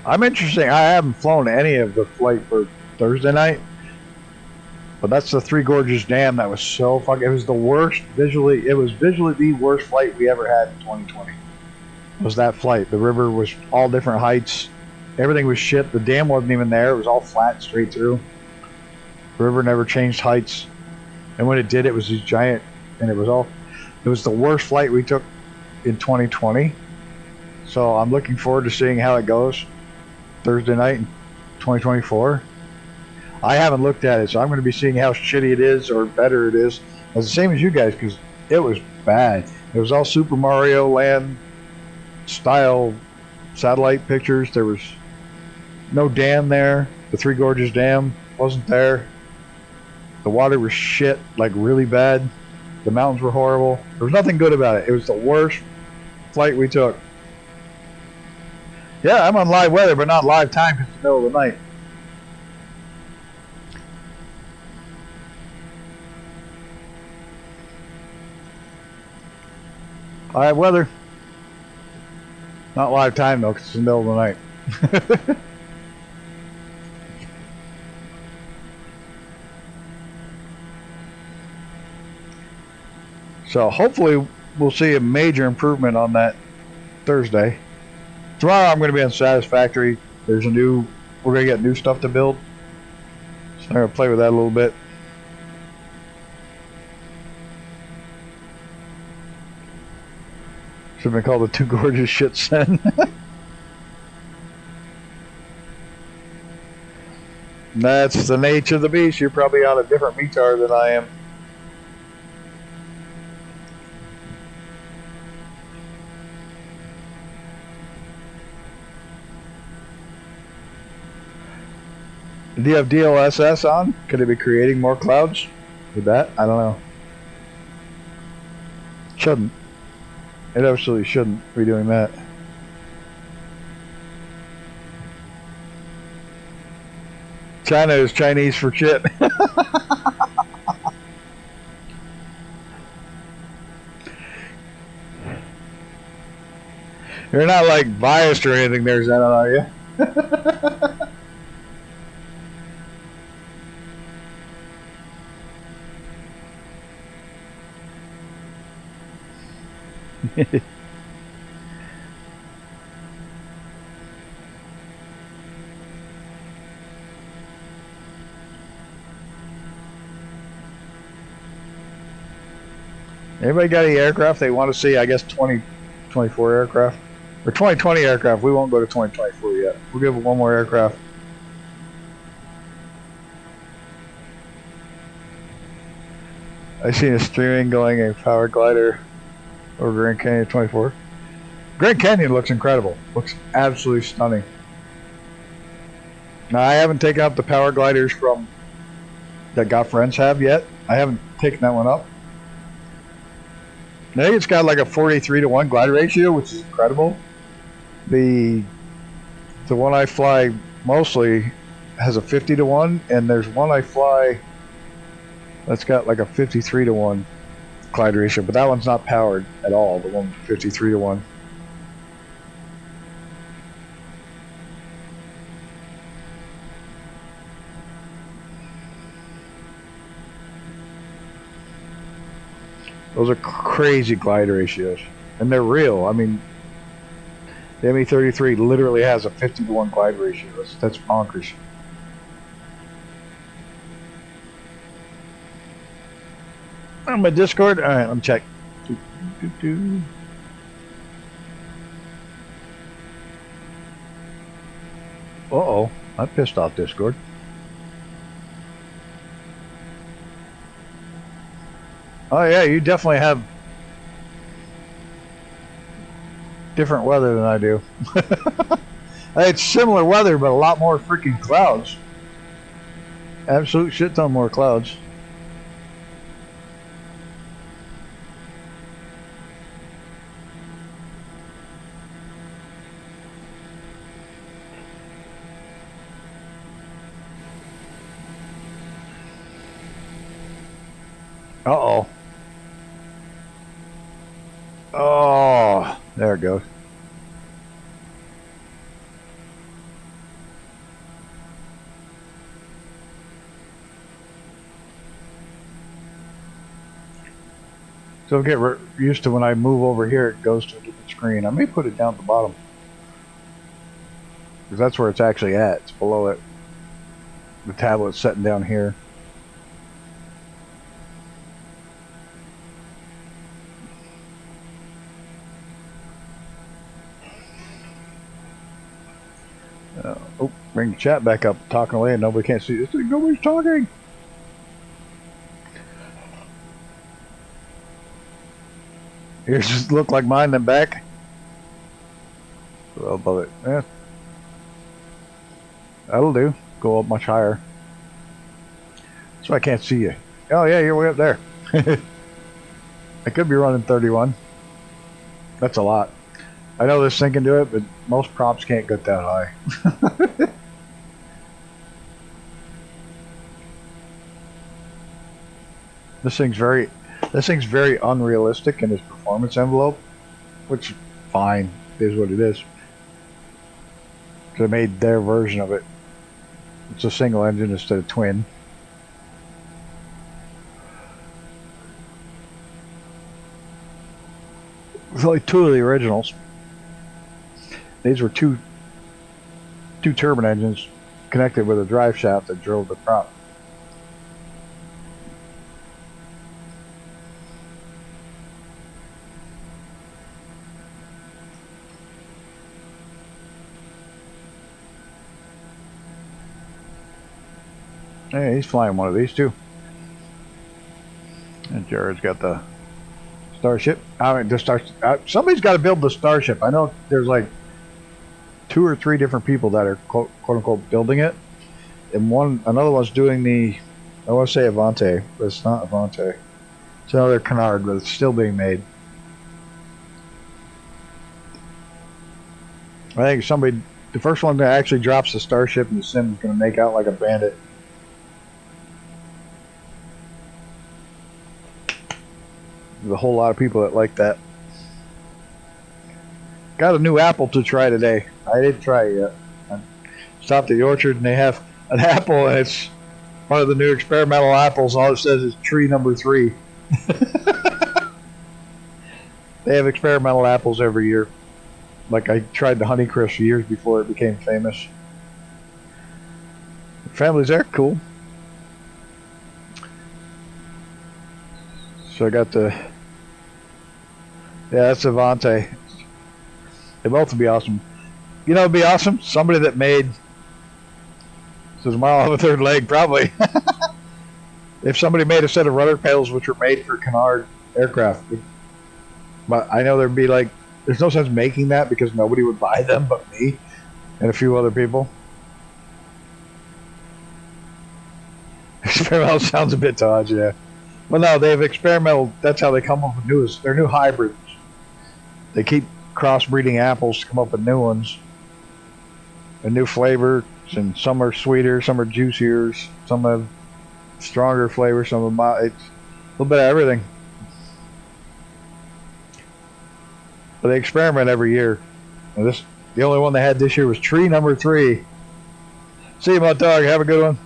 I'm interested. I haven't flown any of the flight for Thursday night. But that's the Three Gorges Dam. That was so fucking. It was the worst visually. It was visually the worst flight we ever had in 2020. Was that flight? The river was all different heights. Everything was shit. The dam wasn't even there. It was all flat straight through. The river never changed heights, and when it did, it was these giant. And it was the worst flight we took in 2020. So I'm looking forward to seeing how it goes Thursday night in 2024. I haven't looked at it, so I'm going to be seeing how shitty it is or better it is. It's the same as you guys, because it was bad. It was all Super Mario Land style satellite pictures. There was no dam there. The Three Gorges Dam wasn't there. The water was shit, like really bad. The mountains were horrible. There was nothing good about it. It was the worst flight we took. Yeah, I'm on live weather, but not live time because it's the middle of the night. Live weather. Not live time though, because it's the middle of the night. So hopefully we'll see a major improvement on that Thursday. Tomorrow I'm going to be on Satisfactory. We're going to get new stuff to build. So I'm going to play with that a little bit. Should have been called the Two Gorgeous Shit Sen. That's the nature of the beast. You're probably on a different METAR than I am. Do you have DLSS on? Could it be creating more clouds with that? I don't know. Shouldn't. It absolutely shouldn't be doing that. China is Chinese for shit. You're not like biased or anything there, Zenon, are you? Anybody got any aircraft they want to see? I guess 2024 aircraft or 2020 aircraft. We won't go to 2024 yet. We'll give it one more aircraft. I seen a steering going a power glider over Grand Canyon 24. Grand Canyon looks incredible. Looks absolutely stunning. Now I haven't taken up the power gliders from that Got Friends have yet. I haven't taken that one up. I think it's got like a 43-to-1 glider ratio, which is incredible. The one I fly mostly has a 50-to-1, and there's one I fly that's got like a 53-to-1 glide ratio, but that one's not powered at all, the one 53-to-1. Those are crazy glide ratios, and they're real. I mean, the ME-33 literally has a 50-to-1 glide ratio. That's bonkers. On my Discord? Alright, let me check. Uh-oh, I pissed off Discord. Oh yeah, you definitely have different weather than I do. It's similar weather, but a lot more freaking clouds. Absolute shit ton more clouds. Uh-oh. Oh, there it goes. So get used to when I move over here, it goes to a different screen. I may put it down at the bottom, because that's where it's actually at. It's below it. The tablet's sitting down here. Oh, bring the chat back up, talking away, and nobody can't see. Nobody's talking. Yours just look like mine, then back. Well, above it. Yeah. That'll do. Go up much higher. So I can't see you. Oh yeah, you're way up there. I could be running 31. That's a lot. I know this thing can do it, but most props can't get that high. This thing's very unrealistic in its performance envelope, which fine, is what it is. They made their version of it. It's a single engine instead of twin. There's only two of the originals. These were two turbine engines connected with a drive shaft that drove the prop. Hey, he's flying one of these too. And Jared's got the Starship. I mean, somebody's got to build the Starship. I know there's like 2 or 3 different people that are quote unquote building it, and another one's doing the. I want to say Avante, but it's not Avante. It's another Canard, but it's still being made. I think the first one that actually drops the Starship in the sim is going to make out like a bandit. There's a whole lot of people that like that. Got a new apple to try today. I didn't try it yet. I stopped at the orchard and they have an apple, and it's one of the new experimental apples. All it says is tree number 3. They have experimental apples every year. Like I tried the Honeycrisp years before it became famous. The families there, cool. So I got the. Yeah, that's Avante. They both would be awesome. You know, it'd be awesome. Somebody that made. So tomorrow I'll have a third leg, probably. If somebody made a set of rudder pails which were made for Canard aircraft, but I know there'd be like, there's no sense making that because nobody would buy them but me and a few other people. Experimental sounds a bit dodgy, yeah. Well, no, they have experimental. That's how they come up with their new hybrids. They keep crossbreeding apples to come up with new ones, a new flavor, and some are sweeter, some are juicier, some have stronger flavor, some of them it's a little bit of everything. But they experiment every year. And the only one they had this year was tree number 3. See you, my dog. Have a good one.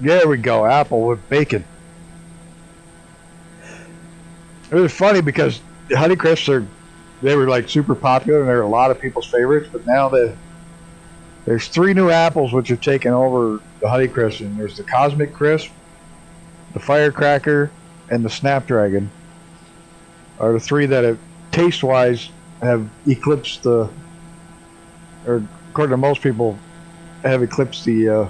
There we go, apple with bacon. It was funny because the Honeycrisps they were like super popular and they're a lot of people's favorites, but now there's 3 new apples which have taken over the Honeycrisp, and there's the Cosmic Crisp, the Firecracker, and the Snapdragon are the 3 that have taste-wise have eclipsed or according to most people, have eclipsed the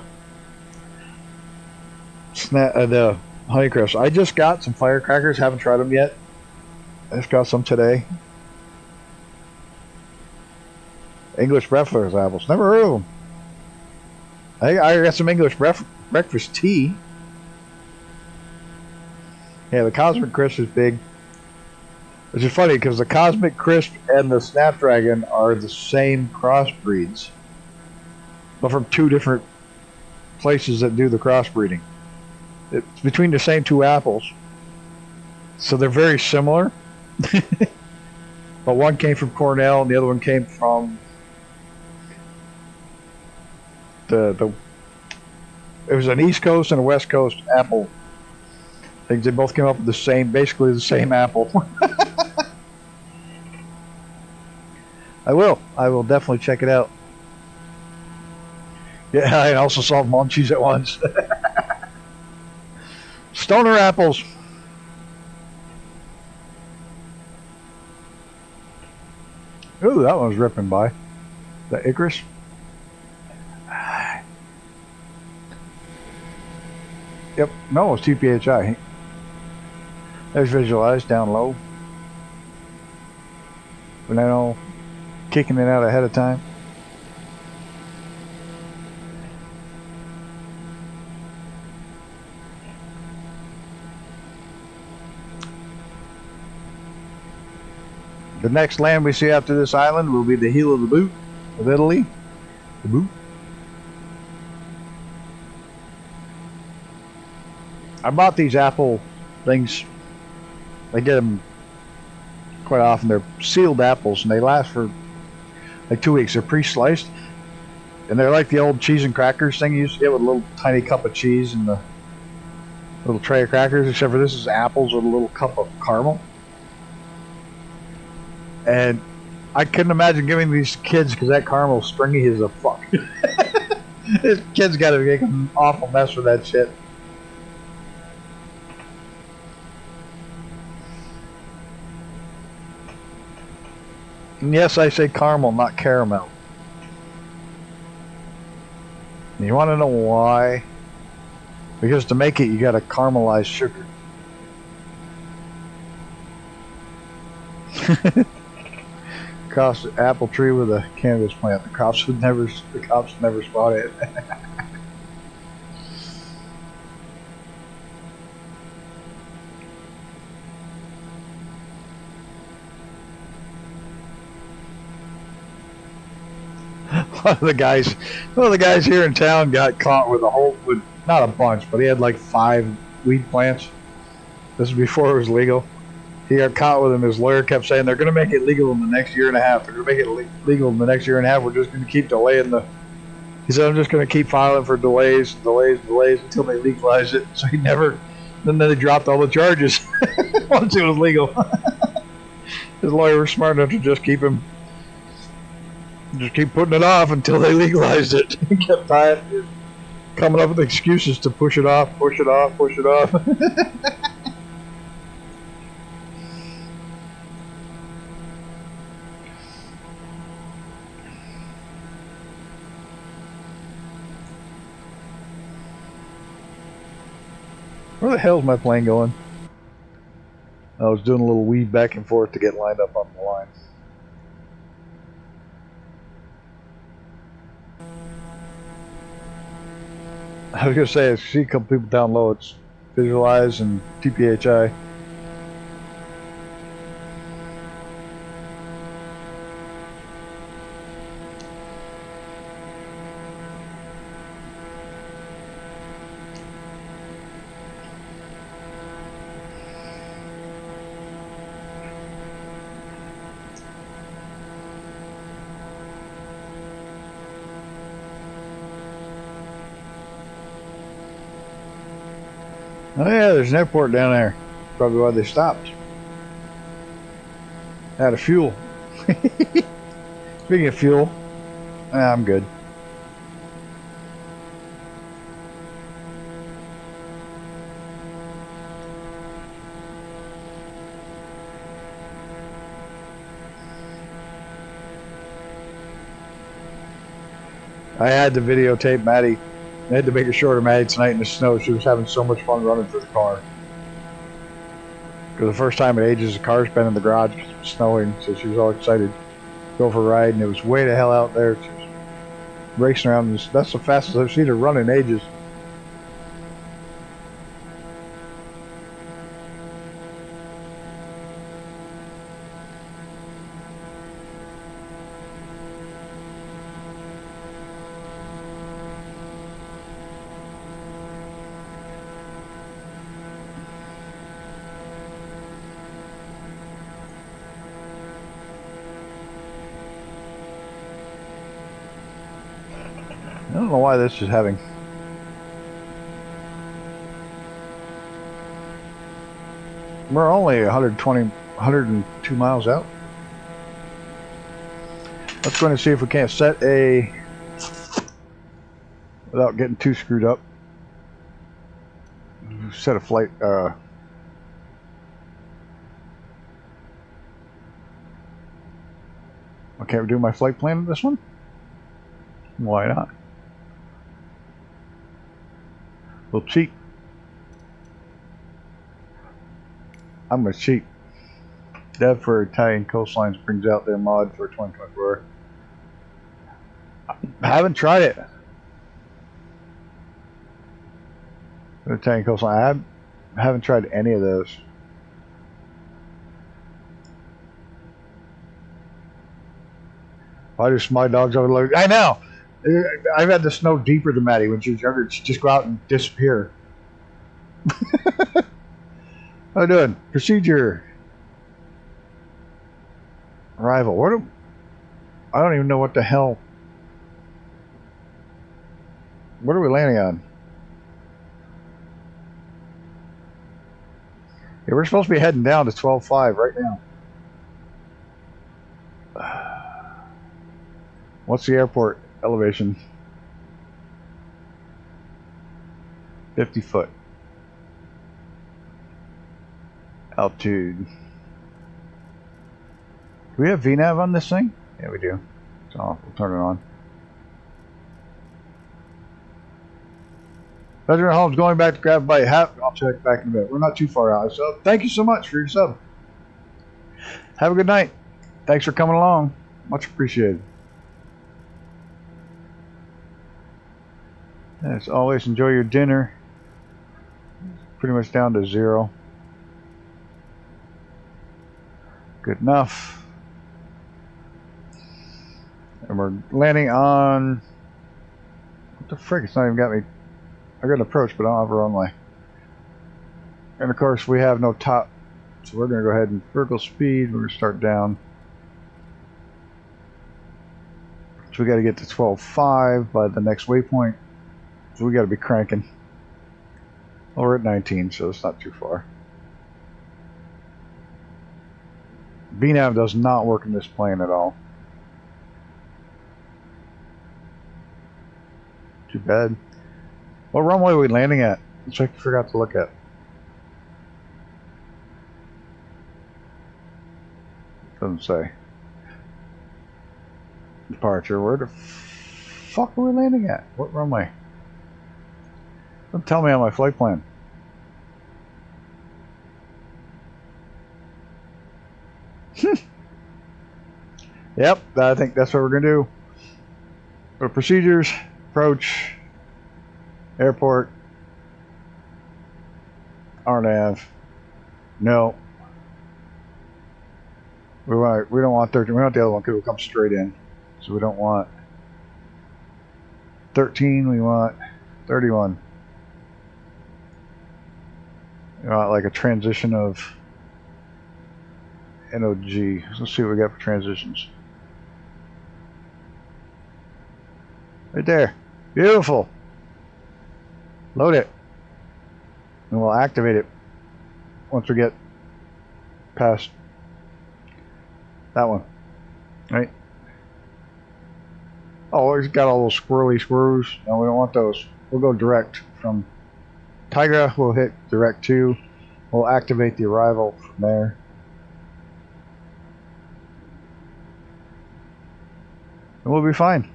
Honeycrisp. I just got some Firecrackers, haven't tried them yet. I just got some today. English breakfast apples, never heard of them. I got some English breakfast tea. Yeah, the Cosmic Crisp is big. Which is funny because the Cosmic Crisp and the Snapdragon are the same crossbreeds, but from 2 different places that do the crossbreeding. It's between the same 2 apples, so they're very similar. But one came from Cornell and the other one came from it was an East Coast and a West Coast apple. I think they both came up with basically the same apple. I will definitely check it out. Yeah, I also saw munchies at once. Stoner apples. Ooh, that one's ripping by. The Icarus. Yep, no, it's TPHI. There's visualized down low. But now kicking it out ahead of time. The next land we see after this island will be the heel of the boot of Italy. The boot. I bought these apple things. I get them quite often. They're sealed apples and they last for like 2 weeks. They're pre-sliced and they're like the old cheese and crackers thing you used to get with a little tiny cup of cheese and the little tray of crackers, except for this is apples with a little cup of caramel. And I couldn't imagine giving these kids because that caramel's stringy as a fuck. This kid's got to make an awful mess with that shit. And yes, I say caramel, not caramel. And you want to know why? Because to make it, you got to caramelize sugar. Across the apple tree with a cannabis plant. The cops never spot it. One of the guys here in town got caught with not a bunch, but he had like 5 weed plants. This is before it was legal. He got caught with them. His lawyer kept saying they're going to make it legal in the next year and a half. They're going to make it legal in the next year and a half. We're just going to keep delaying He said, I'm just going to keep filing for delays until they legalize it. So then they dropped all the charges once it was legal. His lawyer was smart enough to just keep putting it off until they legalized it. He kept coming up with excuses to push it off. Where the hell's my plane going? I was doing a little weave back and forth to get lined up on the line. I was gonna say, I see a couple people down low. It's visualize and TPHI. Oh yeah, there's an airport down there. Probably why they stopped. Out of fuel. Speaking of fuel, I'm good. I had to videotape Maddie. I had to make it shorter Maddie tonight in the snow. She was having so much fun running through the car. Because the first time in ages, the car's been in the garage because it was snowing, so she was all excited to go for a ride, and it was way the hell out there. She was racing around. That's the fastest I've seen her run in ages. I don't know why this is having. We're only 102 miles out. Let's go and see if we can't set a, without getting too screwed up, set a flight, okay, we do my flight plan in this one? Why not? We'll cheat. I'm gonna cheat. Dev for Italian Coastlines brings out their mod for 2024. I haven't tried it. The Italian Coastline. I haven't tried any of those. I just my dogs over. I know. I've had the snow deeper than Maddie when she was younger. She'd just go out and disappear. How you doing? Procedure. Arrival. I don't even know what the hell. What are we landing on? Yeah, we're supposed to be heading down to 12.5 right now. What's the airport elevation? 50 foot. Altitude. Do we have VNAV on this thing? Yeah, we do. So we'll turn it on. President Holmes going back to grab a bite. I'll check back in a bit. We're not too far out. So thank you so much for your sub. Have a good night. Thanks for coming along. Much appreciated. As always, enjoy your dinner. Pretty much down to 0. Good enough. And we're landing on... What the frick? It's not even got me... I got an approach, but I don't have a runway. And of course, we have no top. So we're going to go ahead and vertical speed. We're going to start down. So we got to get to 12.5 by the next waypoint. So we got to be cranking. Well, we're at 19, so it's not too far. VNAV does not work in this plane at all. Too bad. What runway are we landing at? Which I forgot to look at. Doesn't say. Departure. Where the fuck are we landing at? What runway? Don't tell me on my flight plan. Yep, I think that's what we're going to do. Go to procedures, approach, Airport. RNAV. No. We don't want 13. We want the other one because it will come straight in. So we don't want 13. We want 31. We want like a transition of NOG. Let's see what we got for transitions. Right there. Beautiful. Load it. And we'll activate it once we get past that one. Right? Oh, it's got all those squirrely screws. No, we don't want those. We'll go direct from Tigra. We'll hit direct 2. We'll activate the arrival from there. And we'll be fine.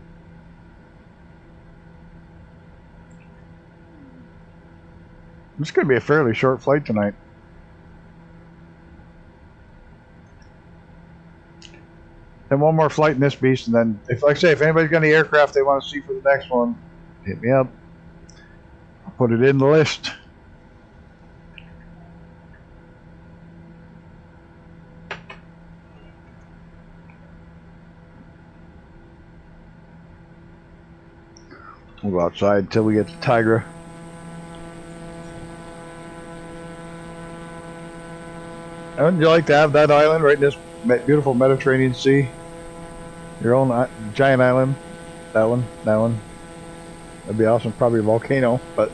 It's going to be a fairly short flight tonight. Then one more flight in this beast, and then, if, like I say, if anybody's got any aircraft they want to see for the next one, hit me up. I'll put it in the list. We'll go outside until we get to Tigra. Wouldn't you like to have that island right in this beautiful Mediterranean Sea? Your own giant island. That one. That'd be awesome. Probably a volcano, but...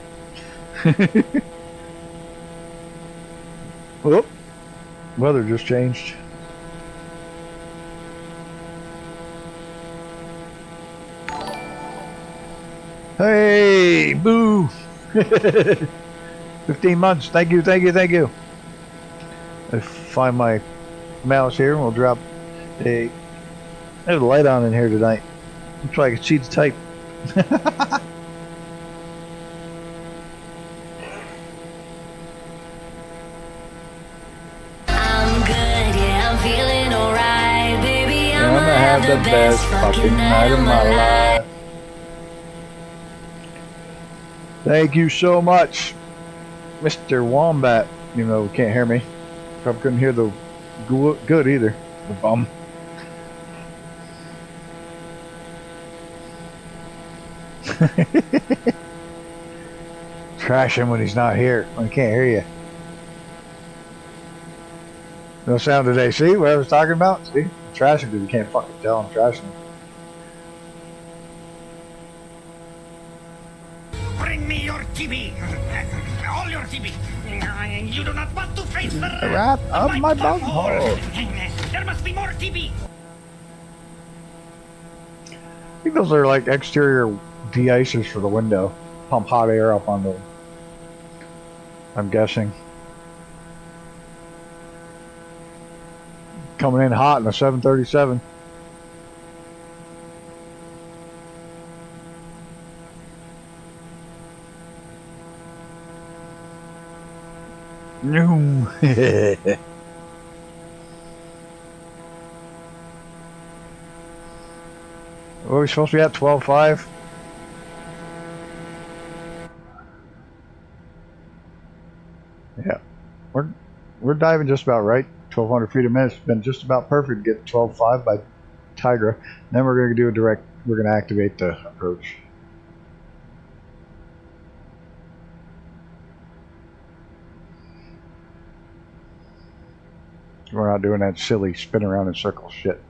Whoop. Weather just changed. Hey, boo! 15 months. Thank you. I find my mouse here and we'll drop a... There's a light on in here tonight. I'm trying to see the type. I'm good, yeah, I'm feeling alright, baby. I'm gonna have the best fucking night of my life. Thank you so much, Mr. Wombat. Even though you can't hear me. Probably couldn't hear the good either. The bum. Trash him when he's not here. When he can't hear you. No sound today. See what I was talking about? See? Trash him because you can't fucking tell I'm trashing him. Bring me your TV. All your TV. You do not want to face the wrap up my bunghole. There must be more TV. I think those are like exterior de-icers for the window. Pump hot air up on them. I'm guessing. Coming in hot in a 737. No. What are we supposed to be at? 12.5? Yeah. We're diving just about right. 1,200 feet a minute. It's been just about perfect to get 12.5 by Tigra. Then we're going to do a direct. We're going to activate the approach. We're not doing that silly spin around in circles shit.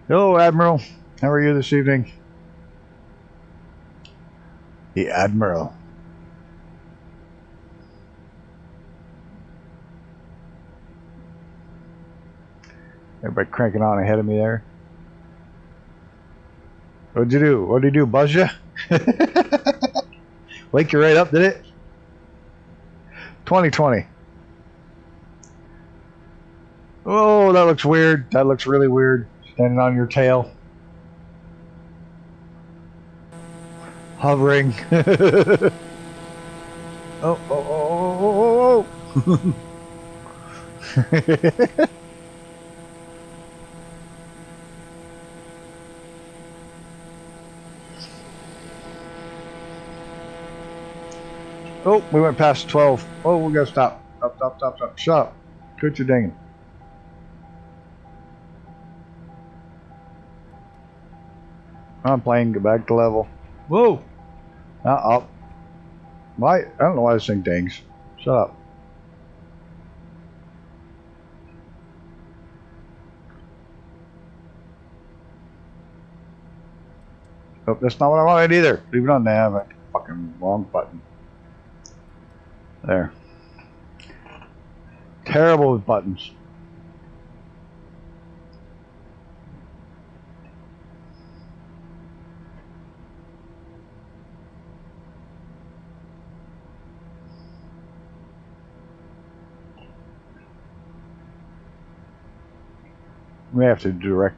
Hello, Admiral. How are you this evening? The Admiral. Everybody cranking on ahead of me there. What'd you do? What'd he do? Buzz ya? Wake you right up, did it? 2020. Oh, that looks weird. That looks really weird. Standing on your tail. Hovering. Oh. Oh, we went past 12. Oh, we gotta stop. Stop. Shut up. Quit your dinging. I'm playing, go back to level. Whoa! Up. Why? I don't know why this thing dings. Shut up. Oh, that's not what I wanted either. Leave it on nav. I fucking wrong button. There. Terrible with buttons. We have to direct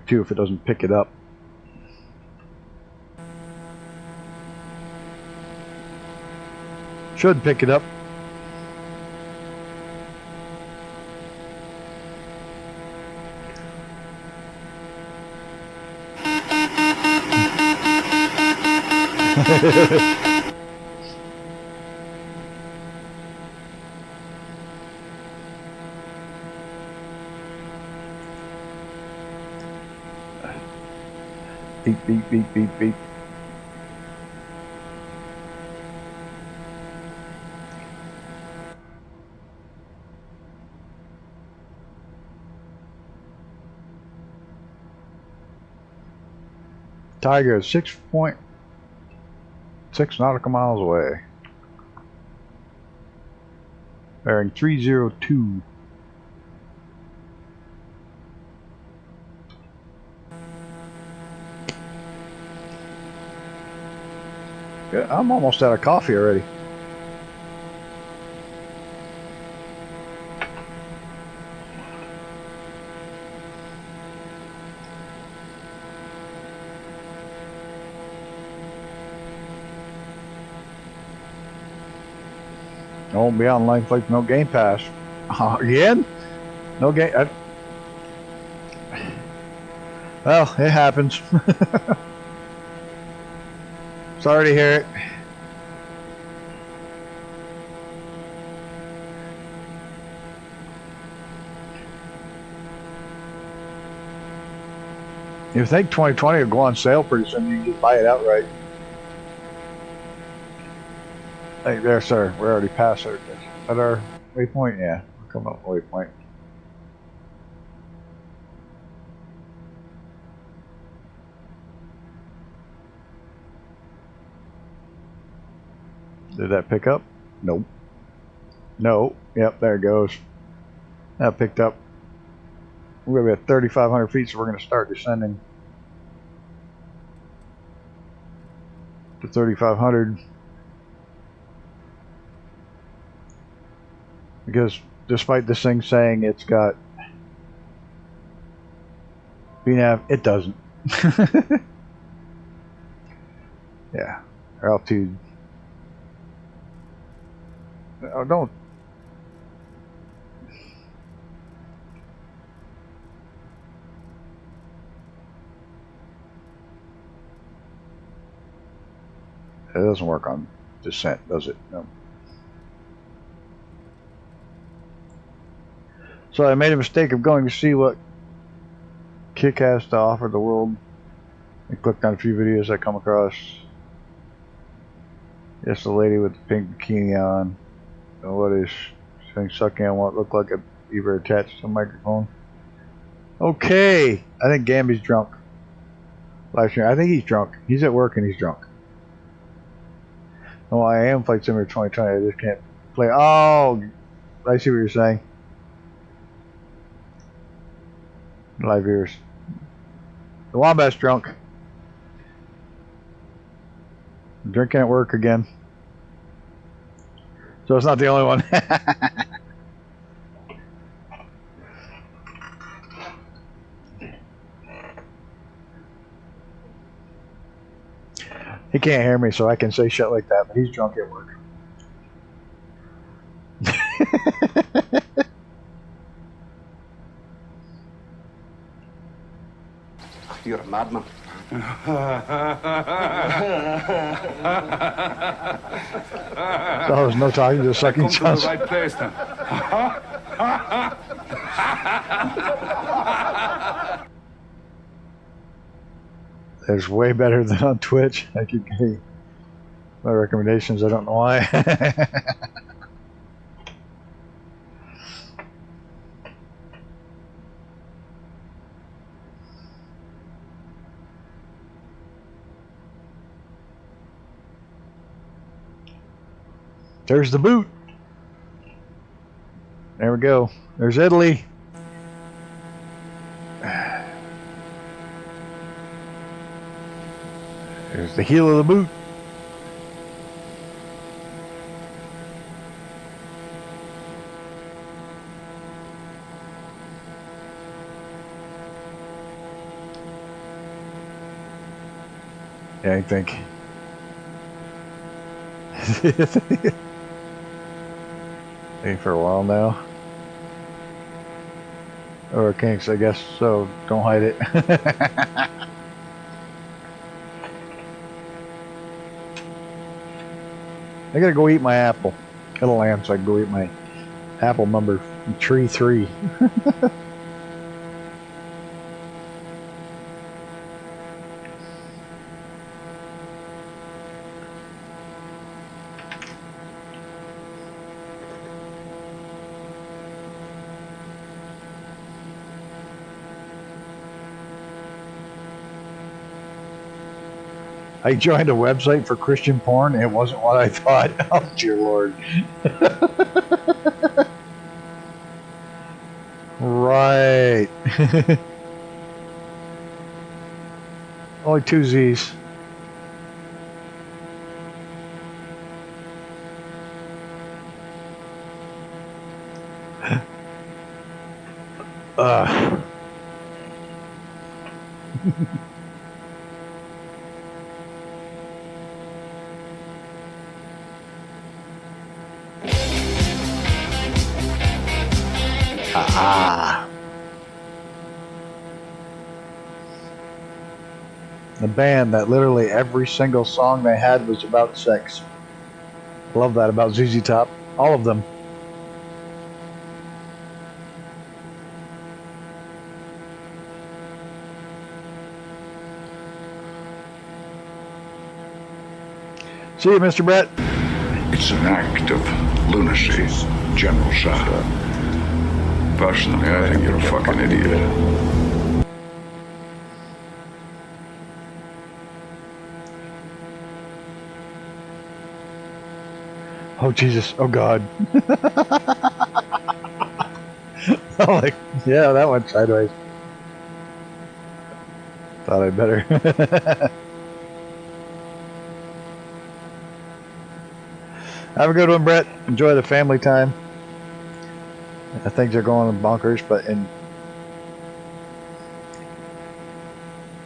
2 if it doesn't pick it up. Should pick it up. Beep, beep, beep, beep, beep. Tiger is 6.6 nautical miles away. Bearing 302. Yeah, I'm almost out of coffee already. I won't be on Life Like no Game Pass. Again? No game. Well, it happens. Sorry to hear it. You think 2020 will go on sale pretty soon? You can just buy it outright. Hey, there, sir. We're already past our, at our waypoint. Yeah, we're coming up waypoint. Did that pick up? Nope. No. Yep, there it goes. That picked up. We're going to be at 3,500 feet, so we're going to start descending to 3,500. Because despite this thing saying it's got VNAV, it doesn't. Yeah, our altitude. Oh, don't. It doesn't work on descent, does it? No. So I made a mistake of going to see what Kick has to offer the world. I clicked on a few videos I come across. Yes, the lady with the pink bikini on. And what is saying sucking on what looked like a beaver attached to a microphone. Okay, I think Gamby's drunk. Live stream. I think he's drunk. He's at work and he's drunk. Oh, I am Flight Simulator 2020. I just can't play. Oh, I see what you're saying. Live viewers. The Wombat's drunk. Drinking at work again. So it's not the only one. He can't hear me, so I can say shit like that, but he's drunk at work. You're a madman. So there's no talking, just sucking Come to the shots. right place then. It's way better than on Twitch. I keep getting my recommendations. I don't know why. There's the boot. There we go. There's Italy. There's the heel of the boot. Yeah, I think. Been for a while now. Or kinks, I guess, so don't hide it. I gotta go eat my apple. It'll land so I can go eat my apple number tree 3. I joined a website for Christian porn. It wasn't what I thought. Oh, dear Lord. Right. Only 2 Z's. The band that literally every single song they had was about sex. Love that about ZZ Top. All of them. See you, Mr. Brett. It's an act of lunacy, General Shah. Personally, I think you're a fucking idiot. Oh, Jesus. Oh, God. I'm like, yeah, that went sideways. Thought I'd better. Have a good one, Brett. Enjoy the family time. Things are going bonkers, but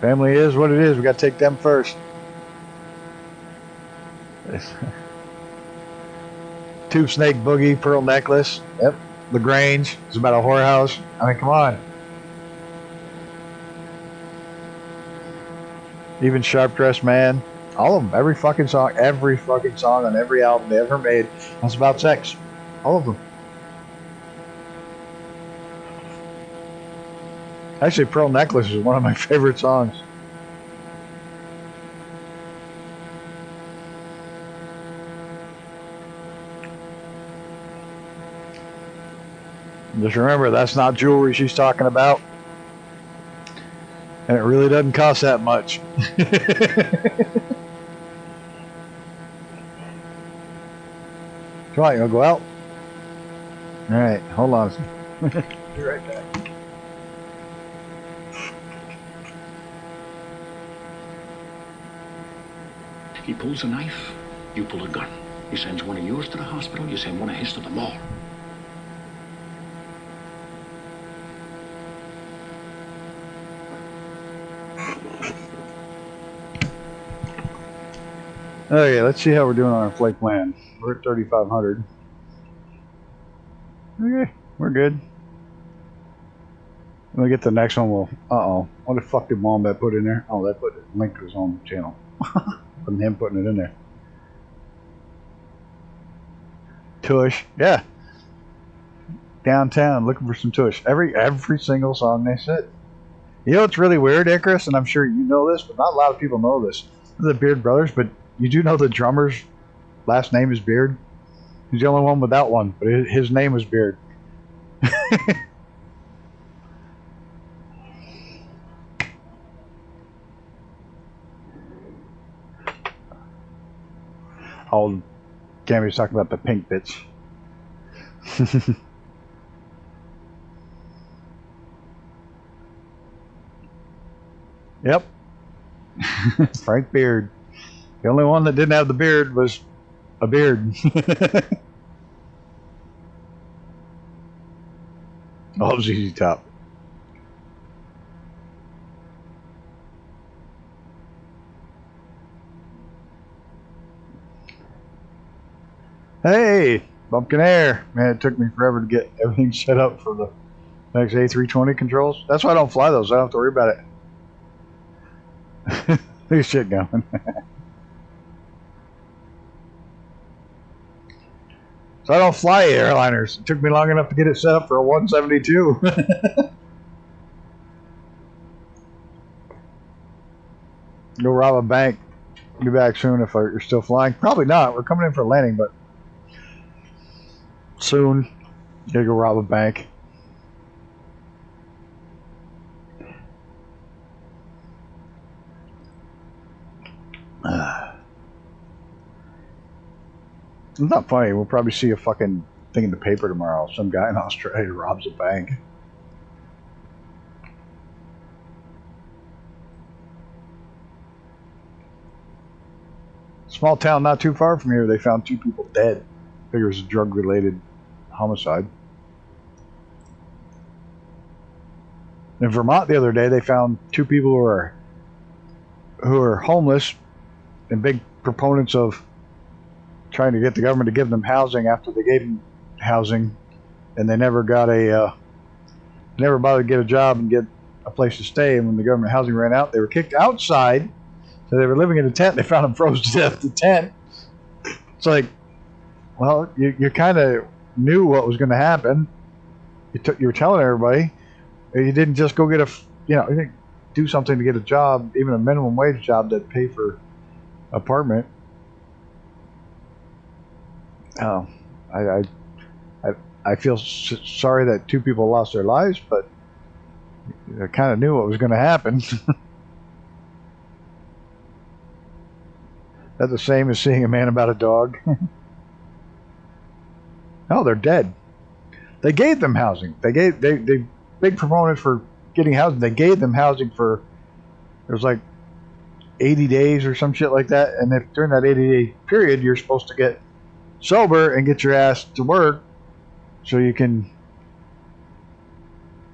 family is what it is. We got to take them first. Tube Snake Boogie, Pearl Necklace. Yep. The Grange. It's about a whorehouse. I mean, come on. Even Sharp Dressed Man. All of them. Every fucking song on every album they ever made. That's about sex. All of them. Actually, Pearl Necklace is one of my favorite songs. Just remember, that's not jewelry she's talking about. And it really doesn't cost that much. Come on, you wanna go out? Alright, hold on. Be right back. He pulls a knife, you pull a gun. He sends one of yours to the hospital, you send one of his to the mall. Okay, let's see how we're doing on our flight plan. We're at 3,500. Okay, we're good. When we get to the next one, we'll... Uh-oh. What the fuck did Mom put in there? Oh, that put a link to his own channel. Wasn't him putting it in there. Tush. Yeah. Downtown looking for some tush. Every single song they said. You know what's really weird, Icarus, and I'm sure you know this, but not a lot of people know this. They're the Beard Brothers, but you do know the drummer's last name is Beard? He's the only one without one, but his name was Beard. Oh, Gammy's talking about the pink bitch. Yep. Frank Beard. The only one that didn't have the beard was a beard. Oh, ZZ Top. Hey, Bumpkin Air. Man, it took me forever to get everything set up for the next A320 controls. That's why I don't fly those. I don't have to worry about it. Look at shit going. So I don't fly airliners. It took me long enough to get it set up for a 172. Go rob a bank. Be back soon if you're still flying. Probably not. We're coming in for a landing, but soon. Gotta go rob a bank. It's not funny. We'll probably see a fucking thing in the paper tomorrow. Some guy in Australia robs a bank. Small town not too far from here, they found 2 people dead. Figure it was a drug-related homicide. In Vermont the other day, they found 2 people who are homeless and big proponents of trying to get the government to give them housing after they gave them housing, and they never got never bothered to get a job and get a place to stay. And when the government housing ran out, they were kicked outside. So they were living in a tent. They found them froze to death in the tent. It's like, well, you kind of knew what was going to happen. You were telling everybody. You didn't just go get you didn't do something to get a job, even a minimum wage job that pay for apartment. Oh, I feel sorry that 2 people lost their lives, but I kind of knew what was going to happen. That's the same as seeing a man about a dog. Oh, they're dead. They gave them housing. They big proponents for getting housing. They gave them housing for, it was like 80 days or some shit like that. And if during that 80-day period you're supposed to get sober and get your ass to work so you can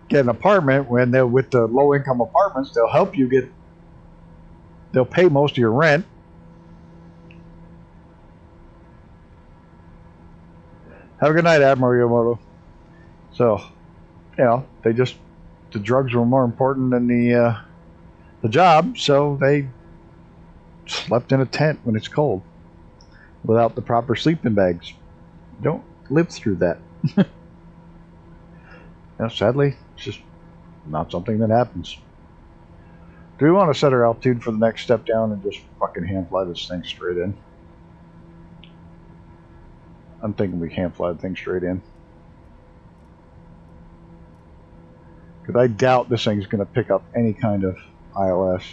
get an apartment, when they're with the low income apartments, they'll help you they'll pay most of your rent. Have a good night, Admiral Yomoto. So, the drugs were more important than the job, so they slept in a tent when it's cold without the proper sleeping bags. Don't live through that. Sadly, it's just not something that happens. Do we want to set our altitude for the next step down and just fucking hand fly this thing straight in? I'm thinking we can't fly the thing straight in. Because I doubt this thing's going to pick up any kind of ILS.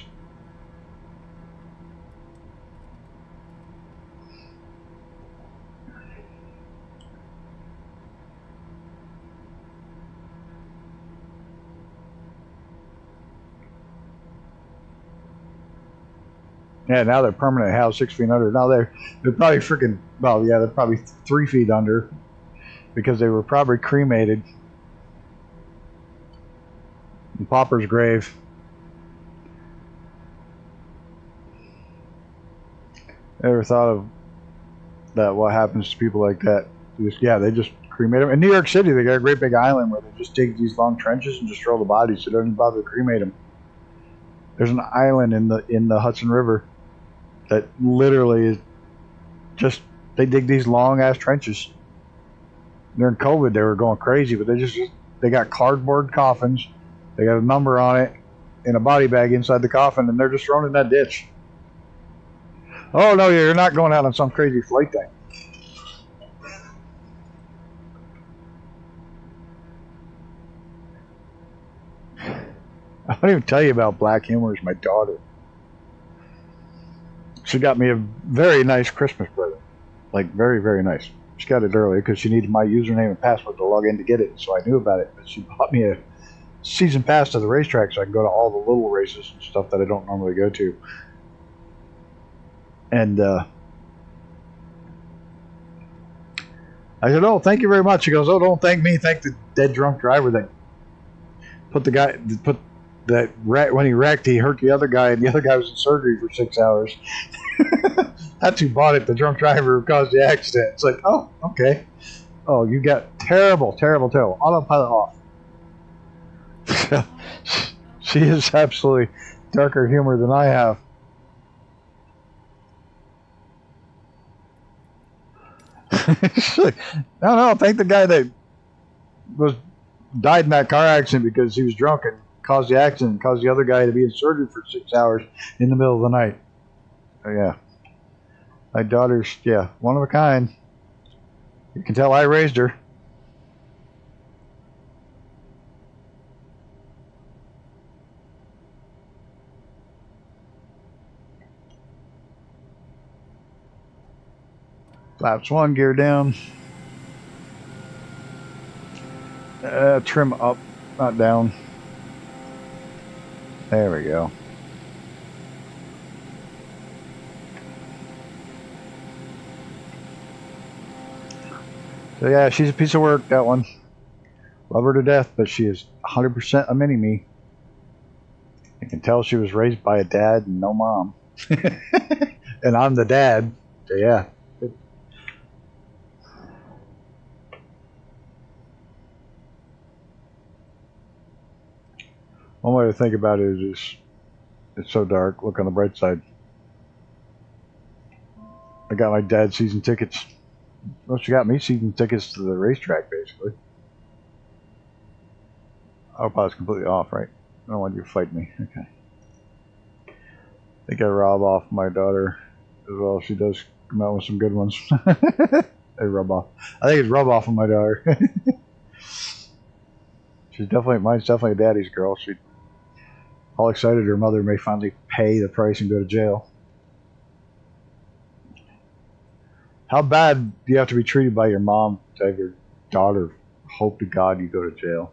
Yeah, now they're permanent house 6 feet under. Now they're probably freaking, well, yeah, they're probably 3 feet under because they were probably cremated in Popper's grave. Ever thought of that? What happens to people like that? They just cremate them. In New York City, they got a great big island where they just dig these long trenches and just throw the bodies. So they don't even bother to cremate them. There's an island in the Hudson River that literally is just, they dig these long ass trenches. During COVID, they were going crazy, but they got cardboard coffins. They got a number on it in a body bag inside the coffin, and they're just thrown in that ditch. Oh no, you're not going out on some crazy flight thing. I don't even tell you about black humor is my daughter. She got me a very nice Christmas present. Like, very, very nice. She got it early because she needed my username and password to log in to get it, so I knew about it. But she bought me a season pass to the racetrack so I can go to all the little races and stuff that I don't normally go to. And I said, oh, thank you very much. She goes, oh, don't thank me. Thank the dead drunk driver that when he wrecked, he hurt the other guy, and the other guy was in surgery for 6 hours. That's who bought it, the drunk driver who caused the accident. It's like, oh, okay. Oh, you got terrible. Autopilot off. She is absolutely darker humor than I have. No, thank the guy that died in that car accident because he was drunk and caused the accident and caused the other guy to be in surgery for 6 hours in the middle of the night. Oh, yeah. My daughter's, one of a kind. You can tell I raised her. Flaps 1, gear down. Trim up, not down. There we go. So yeah, she's a piece of work, that one. Love her to death, but she is 100% a mini-me. You can tell she was raised by a dad and no mom. And I'm the dad, so yeah. One way to think about it is it's so dark. Look on the bright side. I got my dad's season tickets. Well, she got me season tickets to the racetrack, basically. Autopilot's completely off, right? I don't want you to fight me. Okay. I think I rob off my daughter as well. She does come out with some good ones. They rub off. I think it's rub off on my daughter. Mine's definitely a daddy's girl. She all excited her mother may finally pay the price and go to jail. How bad do you have to be treated by your mom to have your daughter hope to God you go to jail?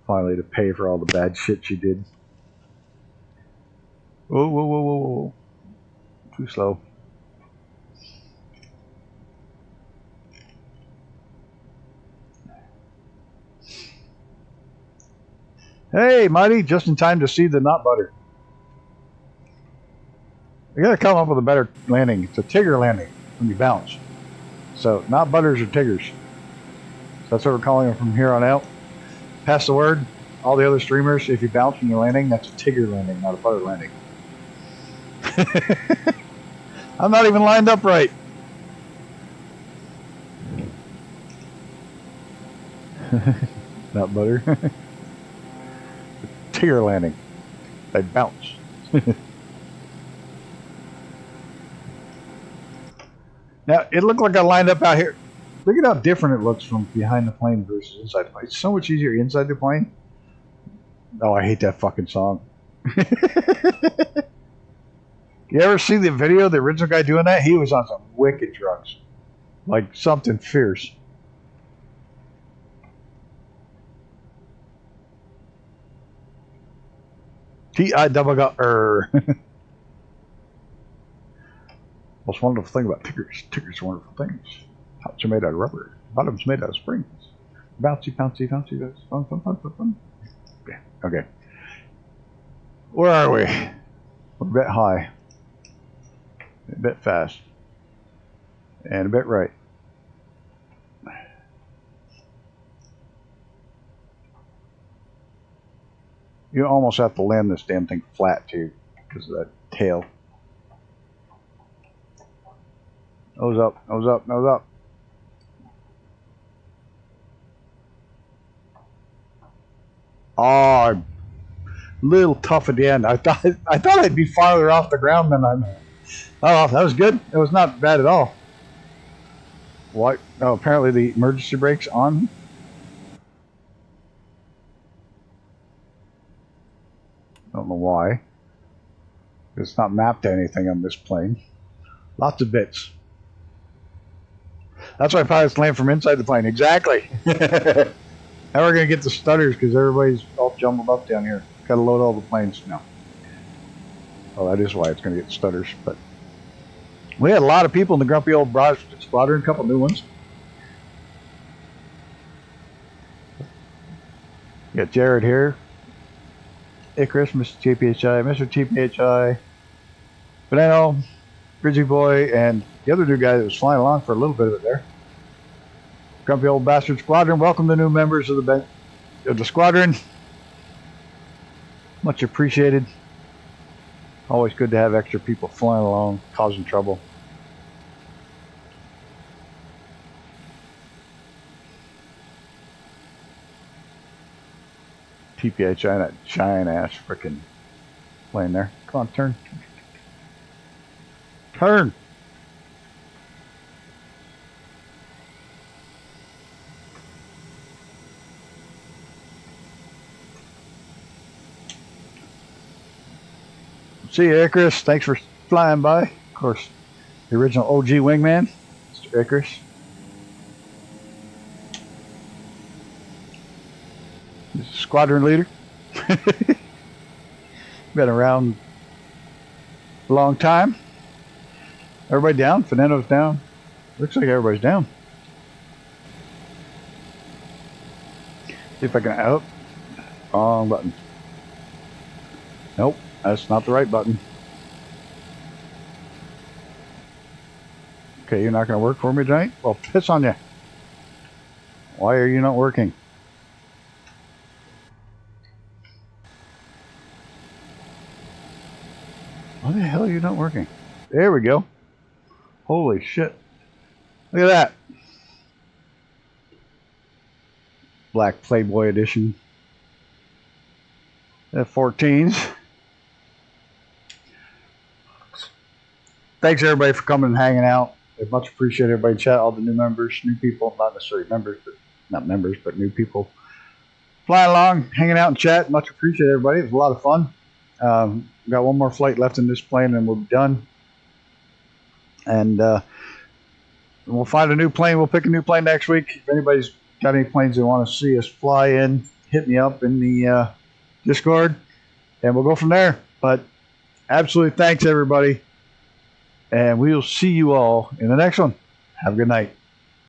Finally, to pay for all the bad shit she did. Whoa. Too slow. Hey, Mighty, just in time to see the nut butter. You gotta come up with a better landing. It's a Tigger landing when you bounce. So, not butters or Tiggers. So that's what we're calling them from here on out. Pass the word. All the other streamers, if you bounce when you're landing, that's a Tigger landing, not a butter landing. I'm not even lined up right. Not butter. Tigger landing. They bounce. Now, it looked like I lined up out here. Look at how different it looks from behind the plane versus inside the plane. It's so much easier inside the plane. Oh, I hate that fucking song. You ever see the video, the original guy doing that? He was on some wicked drugs. Like something fierce. T-I-double-G-R. Most wonderful thing about Tiggers. Tiggers are wonderful things. Tops are made out of rubber. Bottoms made out of springs. Bouncy, bouncy, bouncy. Fun, fun, fun, fun, fun. Yeah, okay. Where are we? We're a bit high. A bit fast. And a bit right. You almost have to land this damn thing flat too, because of that tail. Nose up, nose up, nose up. Oh, I'm a little tough at the end. I thought I'd be farther off the ground than I'm. Oh, that was good. It was not bad at all. What? Oh, apparently the emergency brake's on. Don't know why. It's not mapped to anything on this plane. Lots of bits. That's why pilots land from inside the plane. Exactly. Now we're going to get the stutters because everybody's all jumbled up down here. Got to load all the planes now. Oh, that is why it's going to get stutters. But we had a lot of people in the grumpy old squadron, a couple new ones. You got Jared here. Icarus, Mr. TPHI, Mr. TPHI, Banano, Bridgie Boy, and the other new guy that was flying along for a little bit of it there. Grumpy Old Bastard Squadron, welcome the new members of the squadron. Much appreciated. Always good to have extra people flying along, causing trouble. TPHI, that giant ass freaking plane there. Come on, turn. Turn! See you, Icarus. Thanks for flying by. Of course, the original OG wingman, Mr. Icarus. Squadron leader. Been around a long time. Everybody down? Fernando's down. Looks like everybody's down. See if I can out. Wrong button. Nope, that's not the right button. Okay, you're not going to work for me tonight? Well, piss on you. Why are you not working? Why the hell are you not working? There we go. Holy shit. Look at that. Black Playboy edition. F-14s. Thanks everybody for coming and hanging out. I much appreciate everybody in chat, all the new members, new people, not necessarily members, but not members, but new people. Flying along, hanging out in chat. Much appreciate everybody. It was a lot of fun. Got one more flight left in this plane and we'll be done. And we'll find a new plane. We'll pick a new plane next week. If anybody's got any planes they want to see us fly in, hit me up in the Discord and we'll go from there. But absolutely thanks everybody. And we will see you all in the next one. Have a good night.